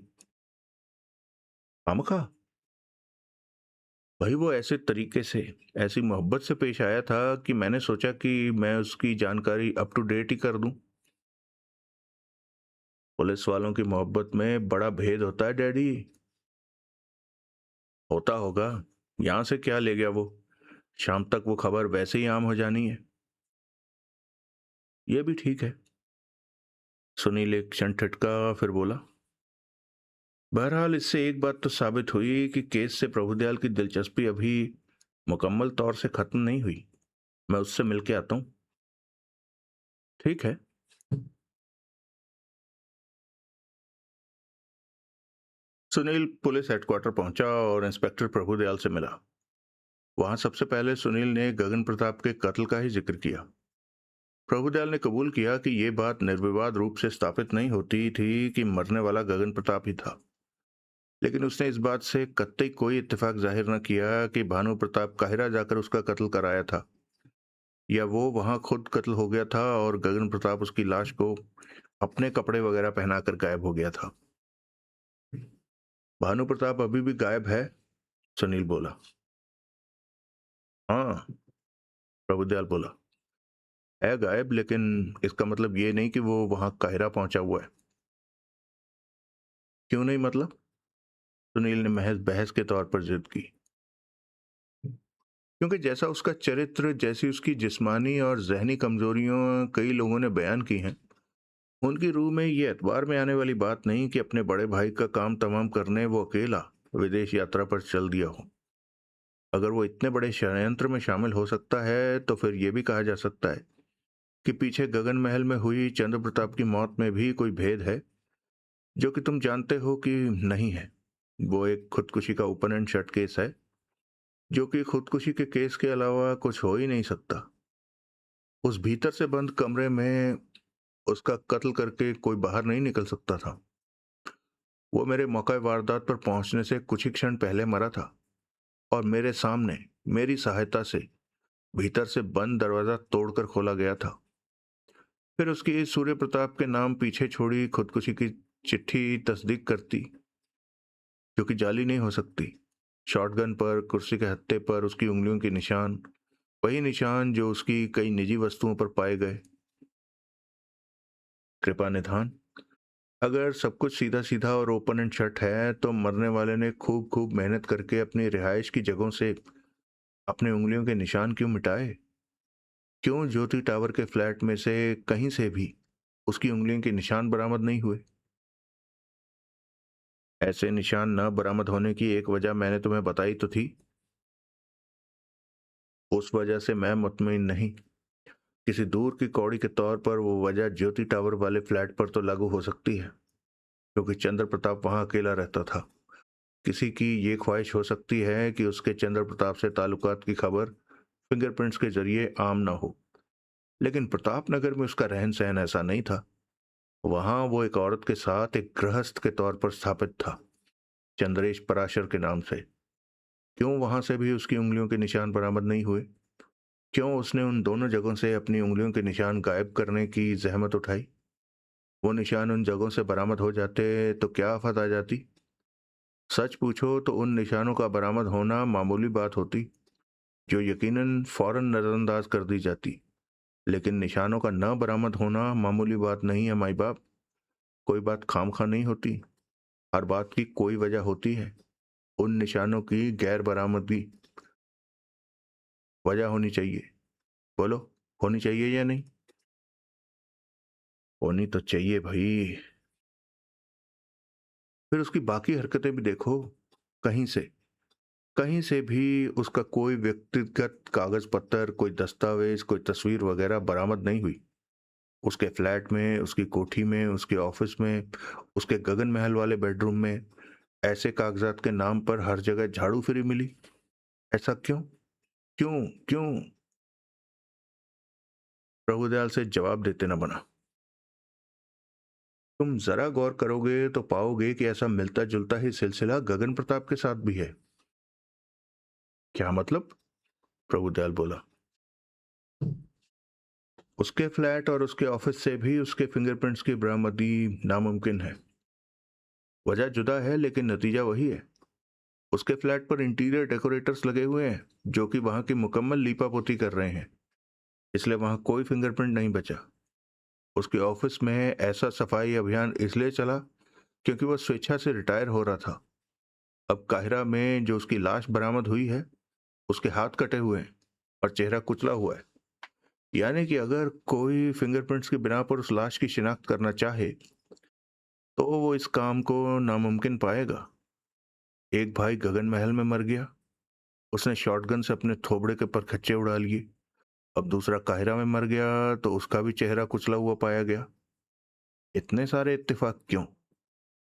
खामखा? भाई वो ऐसे तरीके से, ऐसी मोहब्बत से पेश आया था कि मैंने सोचा कि मैं उसकी जानकारी अप टू डेट ही कर दूं। पुलिस वालों की मोहब्बत में बड़ा भेद होता है डैडी। होता होगा। यहां से क्या ले गया वो? शाम तक वो खबर वैसे ही आम हो जानी है। ये भी ठीक है। सुनील एक क्षण ठटका, फिर बोला, बहरहाल इससे एक बात तो साबित हुई कि केस से प्रभुदयाल की दिलचस्पी अभी मुकम्मल तौर से खत्म नहीं हुई। मैं उससे मिलके आता हूं। ठीक है। सुनील पुलिस हेडक्वार्टर पहुंचा और इंस्पेक्टर प्रभुदयाल से मिला। वहां सबसे पहले सुनील ने गगन प्रताप के कत्ल का ही जिक्र किया। प्रभुदयाल ने कबूल किया कि यह बात निर्विवाद रूप से स्थापित नहीं होती थी कि मरने वाला गगन प्रताप ही था, लेकिन उसने इस बात से कतई कोई इत्तेफाक जाहिर न किया कि भानु प्रताप काहिरा जाकर उसका कत्ल कराया था या वो वहां खुद कत्ल हो गया था और गगन प्रताप उसकी लाश को अपने कपड़े वगैरह पहनाकर गायब हो गया था। भानु प्रताप अभी भी गायब है, सुनील बोला। हाँ, प्रभुदयाल बोला, है गायब, लेकिन इसका मतलब ये नहीं कि वो वहां काहिरा पहुंचा हुआ है। क्यों नहीं मतलब? सुनील ने महज बहस के तौर पर जिद की। क्योंकि जैसा उसका चरित्र, जैसी उसकी जिस्मानी और जहनी कमजोरियों कई लोगों ने बयान की हैं, उनकी रूह में ये एतबार में आने वाली बात नहीं कि अपने बड़े भाई का काम तमाम करने वो अकेला विदेश यात्रा पर चल दिया हो। अगर वो इतने बड़े षड्यंत्र में शामिल हो सकता है तो फिर ये भी कहा जा सकता है कि पीछे गगन महल में हुई चंद्र प्रताप की मौत में भी कोई भेद है जो कि तुम जानते हो कि नहीं है। वो एक खुदकुशी का ओपन एंड शट केस है, जो कि खुदकुशी के केस के अलावा कुछ हो ही नहीं सकता। उस भीतर से बंद कमरे में उसका कत्ल करके कोई बाहर नहीं निकल सकता था। वो मेरे मौका वारदात पर पहुंचने से कुछ ही क्षण पहले मरा था और मेरे सामने मेरी सहायता से भीतर से बंद दरवाजा तोड़कर खोला गया था। फिर उसकी सूर्य प्रताप के नाम पीछे छोड़ी खुदकुशी की चिट्ठी तस्दीक करती, जो कि जाली नहीं हो सकती। शॉटगन पर, कुर्सी के हत्थे पर उसकी उंगलियों के निशान, वही निशान जो उसकी कई निजी वस्तुओं पर पाए गए। कृपा निधान, अगर सब कुछ सीधा सीधा और ओपन एंड शट है तो मरने वाले ने खूब खूब मेहनत करके अपनी रिहाइश की जगहों से अपने उंगलियों के निशान क्यों मिटाए? क्यों ज्योति टावर के फ्लैट में से कहीं से भी उसकी उंगलियों के निशान बरामद नहीं हुए? ऐसे निशान न बरामद होने की एक वजह मैंने तुम्हें बताई तो थी। उस वजह से मैं मुतमईन नहीं। किसी दूर की कौड़ी के तौर पर वो वजह ज्योति टावर वाले फ्लैट पर तो लागू हो सकती है, क्योंकि चंद्र प्रताप वहां अकेला रहता था। किसी की ये ख्वाहिश हो सकती है कि उसके चंद्र प्रताप से ताल्लुकात की खबर फिंगरप्रिंट्स के जरिए आम ना हो, लेकिन प्रताप नगर में उसका रहन सहन ऐसा नहीं था। वहां वो एक औरत के साथ एक गृहस्थ के तौर पर स्थापित था, चंद्रेश पराशर के नाम से। क्यों वहां से भी उसकी उंगलियों के निशान बरामद नहीं हुए? क्यों उसने उन दोनों जगहों से अपनी उंगलियों के निशान गायब करने की जहमत उठाई? वो निशान उन जगहों से बरामद हो जाते तो क्या आफत आ जाती? सच पूछो तो उन निशानों का बरामद होना मामूली बात होती, जो यकीनन फौरन नजरअंदाज कर दी जाती। लेकिन निशानों का न बरामद होना मामूली बात नहीं है माई बाप। कोई बात खामखा नहीं होती, हर बात की कोई वजह होती है। उन निशानों की गैर बरामदगी वजह होनी चाहिए। बोलो, होनी चाहिए या नहीं? होनी तो चाहिए भाई। फिर उसकी बाकी हरकतें भी देखो। कहीं से भी उसका कोई व्यक्तिगत कागज पत्तर, कोई दस्तावेज, कोई तस्वीर वगैरह बरामद नहीं हुई। उसके फ्लैट में, उसकी कोठी में, उसके ऑफिस में, उसके गगन महल वाले बेडरूम में ऐसे कागजात के नाम पर हर जगह झाड़ू फिरी मिली। ऐसा क्यों? क्यों? क्यों? प्रभुदयाल से जवाब देते न बना। तुम जरा गौर करोगे तो पाओगे कि ऐसा मिलता जुलता ही सिलसिला गगन प्रताप के साथ भी है। क्या मतलब? प्रभुदयाल बोला। उसके फ्लैट और उसके ऑफिस से भी उसके फिंगरप्रिंट्स की बरामदगी नामुमकिन है। वजह जुदा है लेकिन नतीजा वही है। उसके फ्लैट पर इंटीरियर डेकोरेटर्स लगे हुए हैं जो कि वहां की मुकम्मल लीपापोती कर रहे हैं, इसलिए वहां कोई फिंगरप्रिंट नहीं बचा। उसके ऑफिस में ऐसा सफाई अभियान इसलिए चला क्योंकि वह स्वेच्छा से रिटायर हो रहा था। अब काहिरा में जो उसकी लाश बरामद हुई है, उसके हाथ कटे हुए हैं और चेहरा कुचला हुआ है। यानी कि अगर कोई फिंगरप्रिंट्स की बिना पर उस लाश की शिनाख्त करना चाहे तो वो इस काम को नामुमकिन पाएगा। एक भाई गगन महल में मर गया, उसने शॉटगन से अपने थोबड़े के परखच्चे उड़ा लिए। अब दूसरा काहिरा में मर गया तो उसका भी चेहरा कुचला हुआ पाया गया। इतने सारे इत्तेफाक क्यों?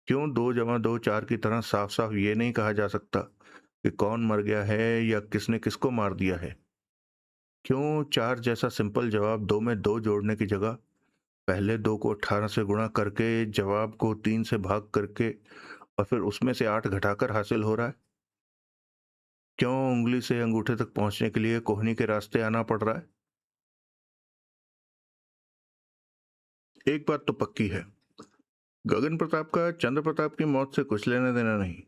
क्यों 2 + 2 = 4 की तरह साफ साफ ये नहीं कहा जा सकता कि कौन मर गया है या किसने किसको मार दिया है? क्यों 4 जैसा सिंपल जवाब 2 में 2 जोड़ने की जगह पहले 2 को 18 से गुणा करके जवाब को 3 से भाग करके और फिर उसमें से 8 घटाकर हासिल हो रहा है? क्यों उंगली से अंगूठे तक पहुंचने के लिए कोहनी के रास्ते आना पड़ रहा है? एक बात तो पक्की है, गगन प्रताप का चंद्र प्रताप की मौत से कुछ लेना देना नहीं।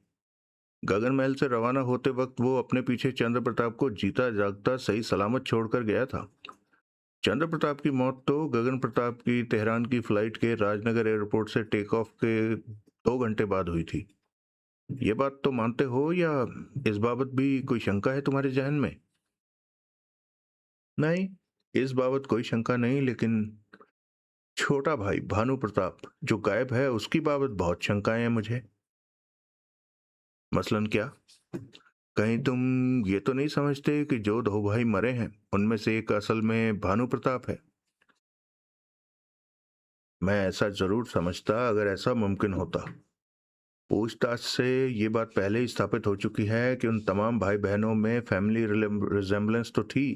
गगन महल से रवाना होते वक्त वो अपने पीछे चंद्र प्रताप को जीता जागता सही सलामत छोड़कर गया था। चंद्र प्रताप की मौत तो गगन प्रताप की तेहरान की फ्लाइट के राजनगर एयरपोर्ट से टेक ऑफ के 2 घंटे बाद हुई थी। ये बात तो मानते हो या इस बाबत भी कोई शंका है तुम्हारे जहन में? नहीं, इस बाबत कोई शंका नहीं, लेकिन छोटा भाई भानु प्रताप जो गायब है उसकी बाबत बहुत शंकाएं हैं मुझे। मसलन क्या? कहीं तुम ये तो नहीं समझते कि जो 2 भाई मरे हैं उनमें से एक असल में भानु प्रताप है? मैं ऐसा जरूर समझता अगर ऐसा मुमकिन होता। पूछताछ से ये बात पहले ही स्थापित हो चुकी है कि उन तमाम भाई बहनों में फैमिली रिजेम्बलेंस तो थी,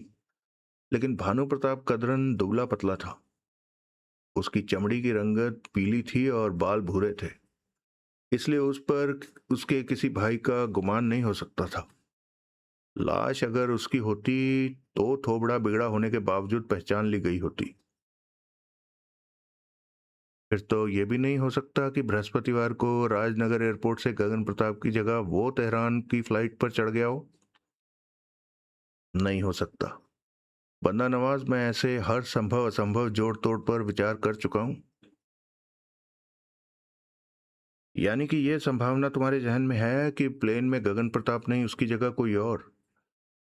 लेकिन भानु प्रताप कदरन दुबला पतला था। उसकी चमड़ी की रंगत पीली थी और बाल भूरे थे, इसलिए उस पर उसके किसी भाई का गुमान नहीं हो सकता था। लाश अगर उसकी होती तो थोबड़ा बिगड़ा होने के बावजूद पहचान ली गई होती। फिर तो यह भी नहीं हो सकता कि बृहस्पतिवार को राजनगर एयरपोर्ट से गगन प्रताप की जगह वो तेहरान की फ्लाइट पर चढ़ गया हो। नहीं हो सकता। बंदा नवाज, मैं ऐसे हर संभव असंभव जोड़ तोड़ पर विचार कर चुका हूं। यानी कि यह संभावना तुम्हारे जहन में है कि प्लेन में गगन प्रताप नहीं, उसकी जगह कोई और,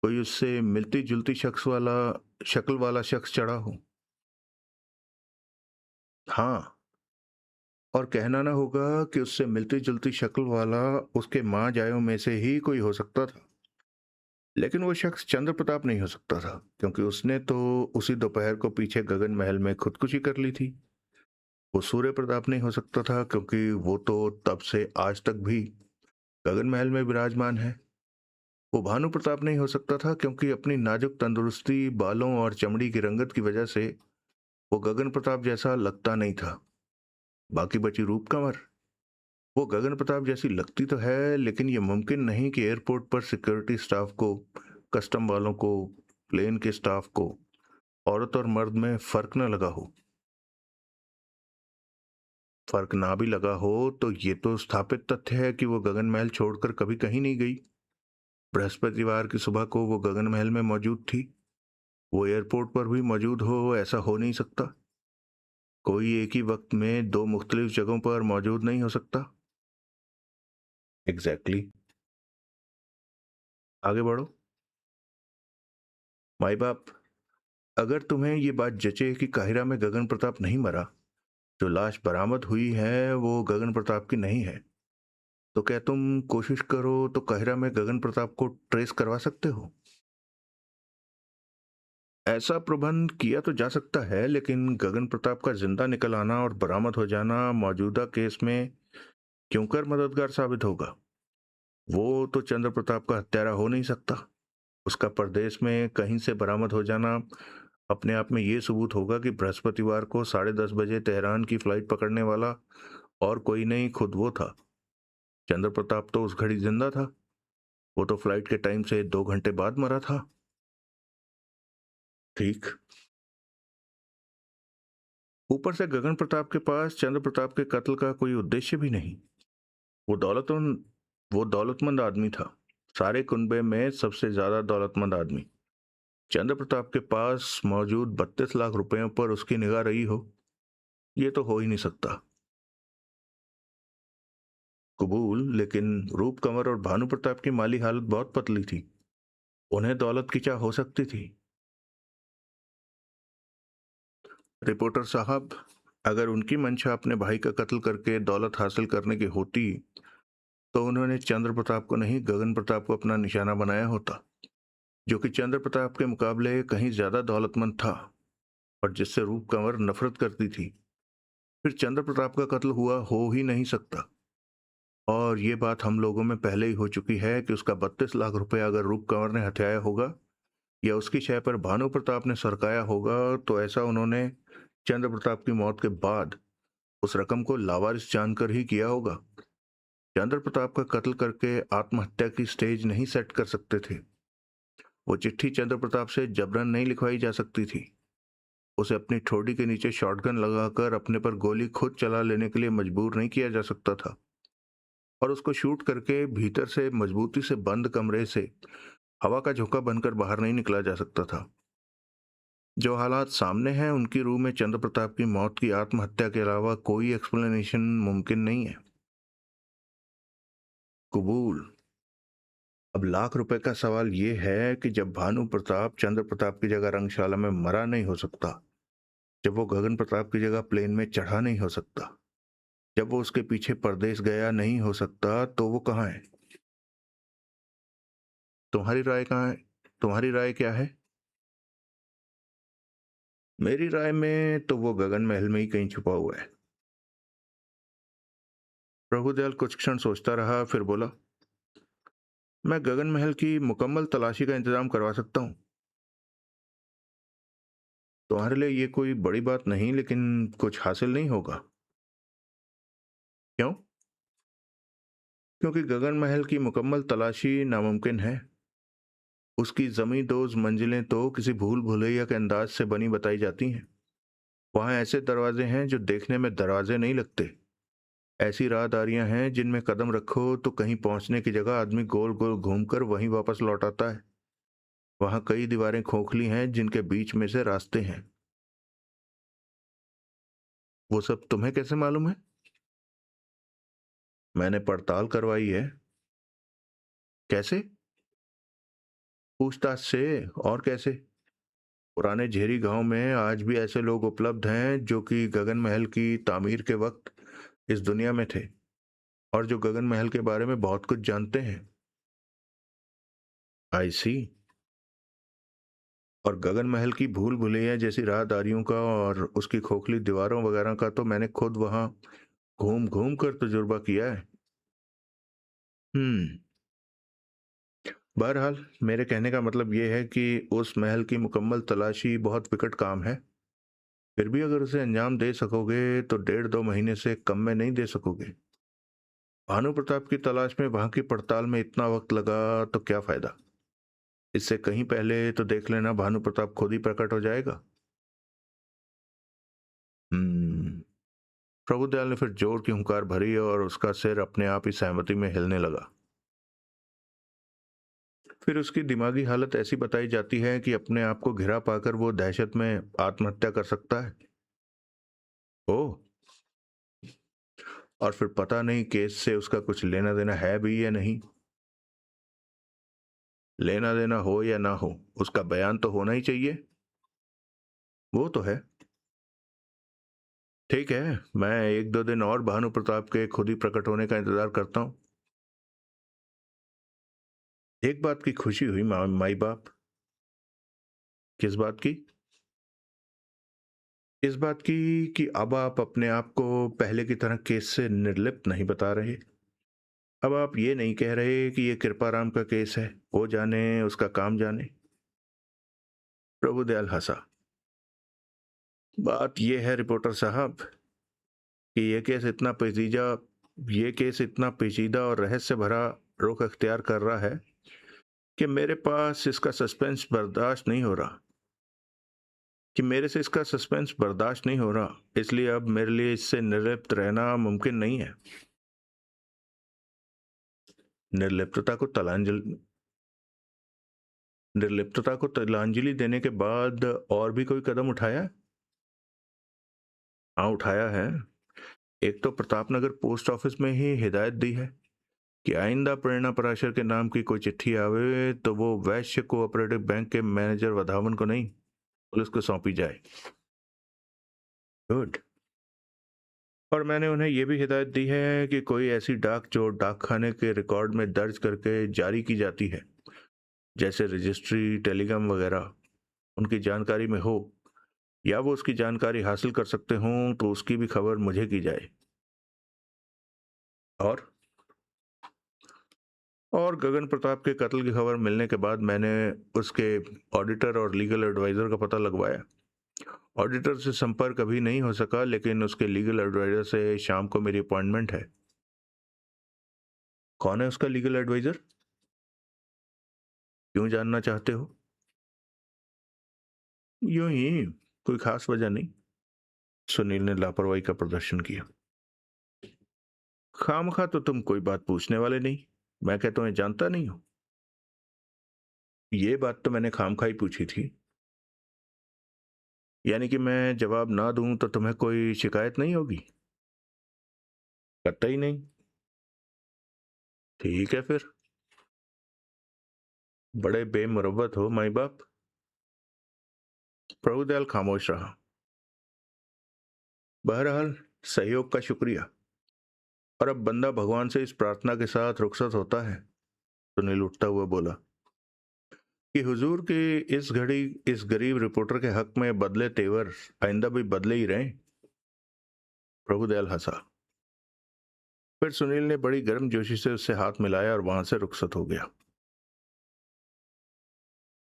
कोई उससे मिलती जुलती शक्ल वाला शख्स चढ़ा हो? हाँ, और कहना ना होगा कि उससे मिलती जुलती शक्ल वाला उसके माँ जायों में से ही कोई हो सकता था। लेकिन वो शख्स चंद्र प्रताप नहीं हो सकता था, क्योंकि उसने तो उसी दोपहर को पीछे गगन महल में खुदकुशी कर ली थी। वो सूर्य प्रताप नहीं हो सकता था, क्योंकि वो तो तब से आज तक भी गगन महल में विराजमान है। वो भानु प्रताप नहीं हो सकता था, क्योंकि अपनी नाजुक तंदुरुस्ती, बालों और चमड़ी की रंगत की वजह से वो गगन प्रताप जैसा लगता नहीं था। बाकी बची रूप कंवर, वो गगन प्रताप जैसी लगती तो है, लेकिन ये मुमकिन नहीं कि एयरपोर्ट पर सिक्योरिटी स्टाफ को, कस्टम वालों को, प्लेन के स्टाफ को औरत और मर्द में फर्क न लगा हो। फर्क ना भी लगा हो तो ये तो स्थापित तथ्य है कि वो गगन महल छोड़कर कभी कहीं नहीं गई। बृहस्पतिवार की सुबह को वो गगन महल में मौजूद थी। वो एयरपोर्ट पर भी मौजूद हो, ऐसा हो नहीं सकता। कोई एक ही वक्त में 2 मुख्तलिफ जगहों पर मौजूद नहीं हो सकता। Exactly exactly. आगे बढ़ो। माई बाप, अगर तुम्हें ये बात जचे कि काहिरा में गगन प्रताप नहीं मरा, जो लाश बरामद हुई है वो गगन प्रताप की नहीं है, तो क्या तुम कोशिश करो तो काहिरा में गगन प्रताप को ट्रेस करवा सकते हो? ऐसा प्रबंध किया तो जा सकता है, लेकिन गगन प्रताप का जिंदा निकल आना और बरामद हो जाना मौजूदा केस में क्यों कर मददगार साबित होगा? वो तो चंद्र प्रताप का हत्यारा हो नहीं सकता। उसका प्रदेश में कहीं से बरामद हो जाना अपने आप में ये सबूत होगा कि बृहस्पतिवार को 10:30 बजे तेहरान की फ्लाइट पकड़ने वाला और कोई नहीं, खुद वो था। चंद्र प्रताप तो उस घड़ी जिंदा था। वो तो फ्लाइट के टाइम से 2 घंटे बाद मरा था। ठीक। ऊपर से गगन प्रताप के पास चंद्र प्रताप के कत्ल का कोई उद्देश्य भी नहीं। वो दौलतमंद वो दौलतमंद आदमी था, सारे कुनबे में सबसे ज्यादा दौलतमंद आदमी। चंद्र प्रताप के पास मौजूद 32 लाख रुपयों पर उसकी निगाह रही हो, ये तो हो ही नहीं सकता। कबूल, लेकिन रूप कंवर और भानु प्रताप की माली हालत बहुत पतली थी। उन्हें दौलत की चाह हो सकती थी। रिपोर्टर साहब, अगर उनकी मंशा अपने भाई का कत्ल करके दौलत हासिल करने की होती तो उन्होंने चंद्र प्रताप को नहीं, गगन प्रताप को अपना निशाना बनाया होता, जो कि चंद्र प्रताप के मुकाबले कहीं ज्यादा दौलतमंद था और जिससे रूप कंवर नफरत करती थी। फिर चंद्र प्रताप का कत्ल हुआ हो ही नहीं सकता। और ये बात हम लोगों में पहले ही हो चुकी है कि उसका 32 लाख रुपए अगर रूप कंवर ने हथियाया होगा या उसकी शय पर भानु प्रताप ने सरकाया होगा तो ऐसा उन्होंने चंद्र प्रताप की मौत के बाद उस रकम को लावारिस जानकर ही किया होगा। चंद्र प्रताप का कत्ल करके आत्महत्या की स्टेज नहीं सेट कर सकते थे। वो चिट्ठी चंद्र प्रताप से जबरन नहीं लिखवाई जा सकती थी। उसे अपनी ठोड़ी के नीचे शॉटगन लगाकर अपने पर गोली खुद चला लेने के लिए मजबूर नहीं किया जा सकता था और उसको शूट करके भीतर से मजबूती से बंद कमरे से हवा का झोंका बनकर बाहर नहीं निकला जा सकता था। जो हालात सामने हैं उनकी रूह में चंद्र प्रताप की मौत की आत्महत्या के अलावा कोई एक्सप्लेनेशन मुमकिन नहीं है। कबूल। अब लाख रुपए का सवाल यह है कि जब भानु प्रताप चंद्र प्रताप की जगह रंगशाला में मरा नहीं हो सकता, जब वो गगन प्रताप की जगह प्लेन में चढ़ा नहीं हो सकता, जब वो उसके पीछे परदेश गया नहीं हो सकता, तो वो कहाँ है? तुम्हारी राय कहाँ है? तुम्हारी राय क्या है? मेरी राय में तो वो गगन महल में ही कहीं छुपा हुआ है। प्रभुदयाल कुछ क्षण सोचता रहा, फिर बोला, मैं गगन महल की मुकम्मल तलाशी का इंतजाम करवा सकता हूँ। तुम्हारे लिए ये कोई बड़ी बात नहीं, लेकिन कुछ हासिल नहीं होगा। क्यों? क्योंकि गगन महल की मुकम्मल तलाशी नामुमकिन है। उसकी जमी दोज मंजिलें तो किसी भूल भुलैया के अंदाज से बनी बताई जाती हैं। वहां ऐसे दरवाजे हैं जो देखने में दरवाजे नहीं लगते। ऐसी राहदारियां हैं जिनमें कदम रखो तो कहीं पहुंचने की जगह आदमी गोल गोल घूमकर वहीं वापस लौट आता है। वहां कई दीवारें खोखली हैं जिनके बीच में से रास्ते हैं। वो सब तुम्हें कैसे मालूम है? मैंने पड़ताल करवाई है। कैसे? पूछताछ से। और कैसे? पुराने झेरी गांव में आज भी ऐसे लोग उपलब्ध हैं जो कि गगन महल की तामीर के वक्त इस दुनिया में थे और जो गगन महल के बारे में बहुत कुछ जानते हैं। आई सी। और गगन महल की भूल भुलैया जैसी राहदारियों का और उसकी खोखली दीवारों वगैरह का तो मैंने खुद वहां घूम घूम कर तजुर्बा किया है। हम्म। बहरहाल मेरे कहने का मतलब यह है कि उस महल की मुकम्मल तलाशी बहुत विकट काम है। फिर भी अगर उसे अंजाम दे सकोगे तो 1.5-2 महीने से कम में नहीं दे सकोगे। भानु प्रताप की तलाश में वहां की पड़ताल में इतना वक्त लगा तो क्या फायदा? इससे कहीं पहले तो देख लेना भानु प्रताप खुद ही प्रकट हो जाएगा। हम्म। प्रभुदयाल ने फिर जोर की हुंकार भरी और उसका सिर अपने आप ही सहमति में हिलने लगा। फिर उसकी दिमागी हालत ऐसी बताई जाती है कि अपने आप को घिरा पाकर वो दहशत में आत्महत्या कर सकता है। ओह। और फिर पता नहीं केस से उसका कुछ लेना देना है भी या नहीं। लेना देना हो या ना हो, उसका बयान तो होना ही चाहिए। वो तो है। ठीक है, मैं 1-2 दिन और भानु प्रताप के खुद ही प्रकट होने का इंतजार करता हूँ। एक बात की खुशी हुई माई बाप। किस बात की? इस बात की कि अब आप अपने आप को पहले की तरह केस से निर्लिप्त नहीं बता रहे। अब आप ये नहीं कह रहे कि ये कृपाराम का केस है, वो जाने उसका काम जाने। प्रभुदयाल हंसा। बात यह है रिपोर्टर साहब कि ये केस इतना पेचीदा और रहस्य भरा रुख अख्तियार कर रहा है कि मेरे पास इसका सस्पेंस बर्दाश्त नहीं हो रहा कि मेरे से इसका सस्पेंस बर्दाश्त नहीं हो रहा, इसलिए अब मेरे लिए इससे निर्लिप्त रहना मुमकिन नहीं है। निर्लिप्तता को तलांजलि निर्लिप्तता को तिलांजलि देने के बाद और भी कोई कदम उठाया? हाँ, उठाया है। एक तो प्रतापनगर पोस्ट ऑफिस में ही हिदायत दी है कि आइंदा प्रेरणा पराशर के नाम की कोई चिट्ठी आवे तो वो वैश्य कोऑपरेटिव बैंक के मैनेजर वधावन को नहीं, पुलिस को सौंपी जाए। गुड। और मैंने उन्हें यह भी हिदायत दी है कि कोई ऐसी डाक जो डाकखाने के रिकॉर्ड में दर्ज करके जारी की जाती है, जैसे रजिस्ट्री, टेलीग्राम वगैरह, उनकी जानकारी में हो या वो उसकी जानकारी हासिल कर सकते हों तो उसकी भी खबर मुझे की जाए। और और गगन प्रताप के कत्ल की खबर मिलने के बाद मैंने उसके ऑडिटर और लीगल एडवाइजर का पता लगवाया। ऑडिटर से संपर्क अभी नहीं हो सका, लेकिन उसके लीगल एडवाइजर से शाम को मेरी अपॉइंटमेंट है। कौन है उसका लीगल एडवाइजर? क्यों जानना चाहते हो? यूं ही, कोई खास वजह नहीं। सुनील ने लापरवाही का प्रदर्शन किया। खामखा तो तुम कोई बात पूछने वाले नहीं। मैं क्या तुम्हें जानता नहीं हूं? ये बात तो मैंने खामखा ही पूछी थी। यानी कि मैं जवाब ना दूं तो तुम्हें कोई शिकायत नहीं होगी? कतई नहीं। ठीक है फिर। बड़े बेमुरव्वत हो माई बाप। प्रभुदयाल खामोश रहा। बहरहाल, सहयोग का शुक्रिया। और अब बंदा भगवान से इस प्रार्थना के साथ रुखसत होता है। सुनील उठता हुआ बोला कि हुजूर के इस घड़ी इस गरीब रिपोर्टर के हक में बदले तेवर आइंदा भी बदले ही रहें। प्रभुदयाल हंसा। फिर सुनील ने बड़ी गर्मजोशी से उससे हाथ मिलाया और वहां से रुखसत हो गया।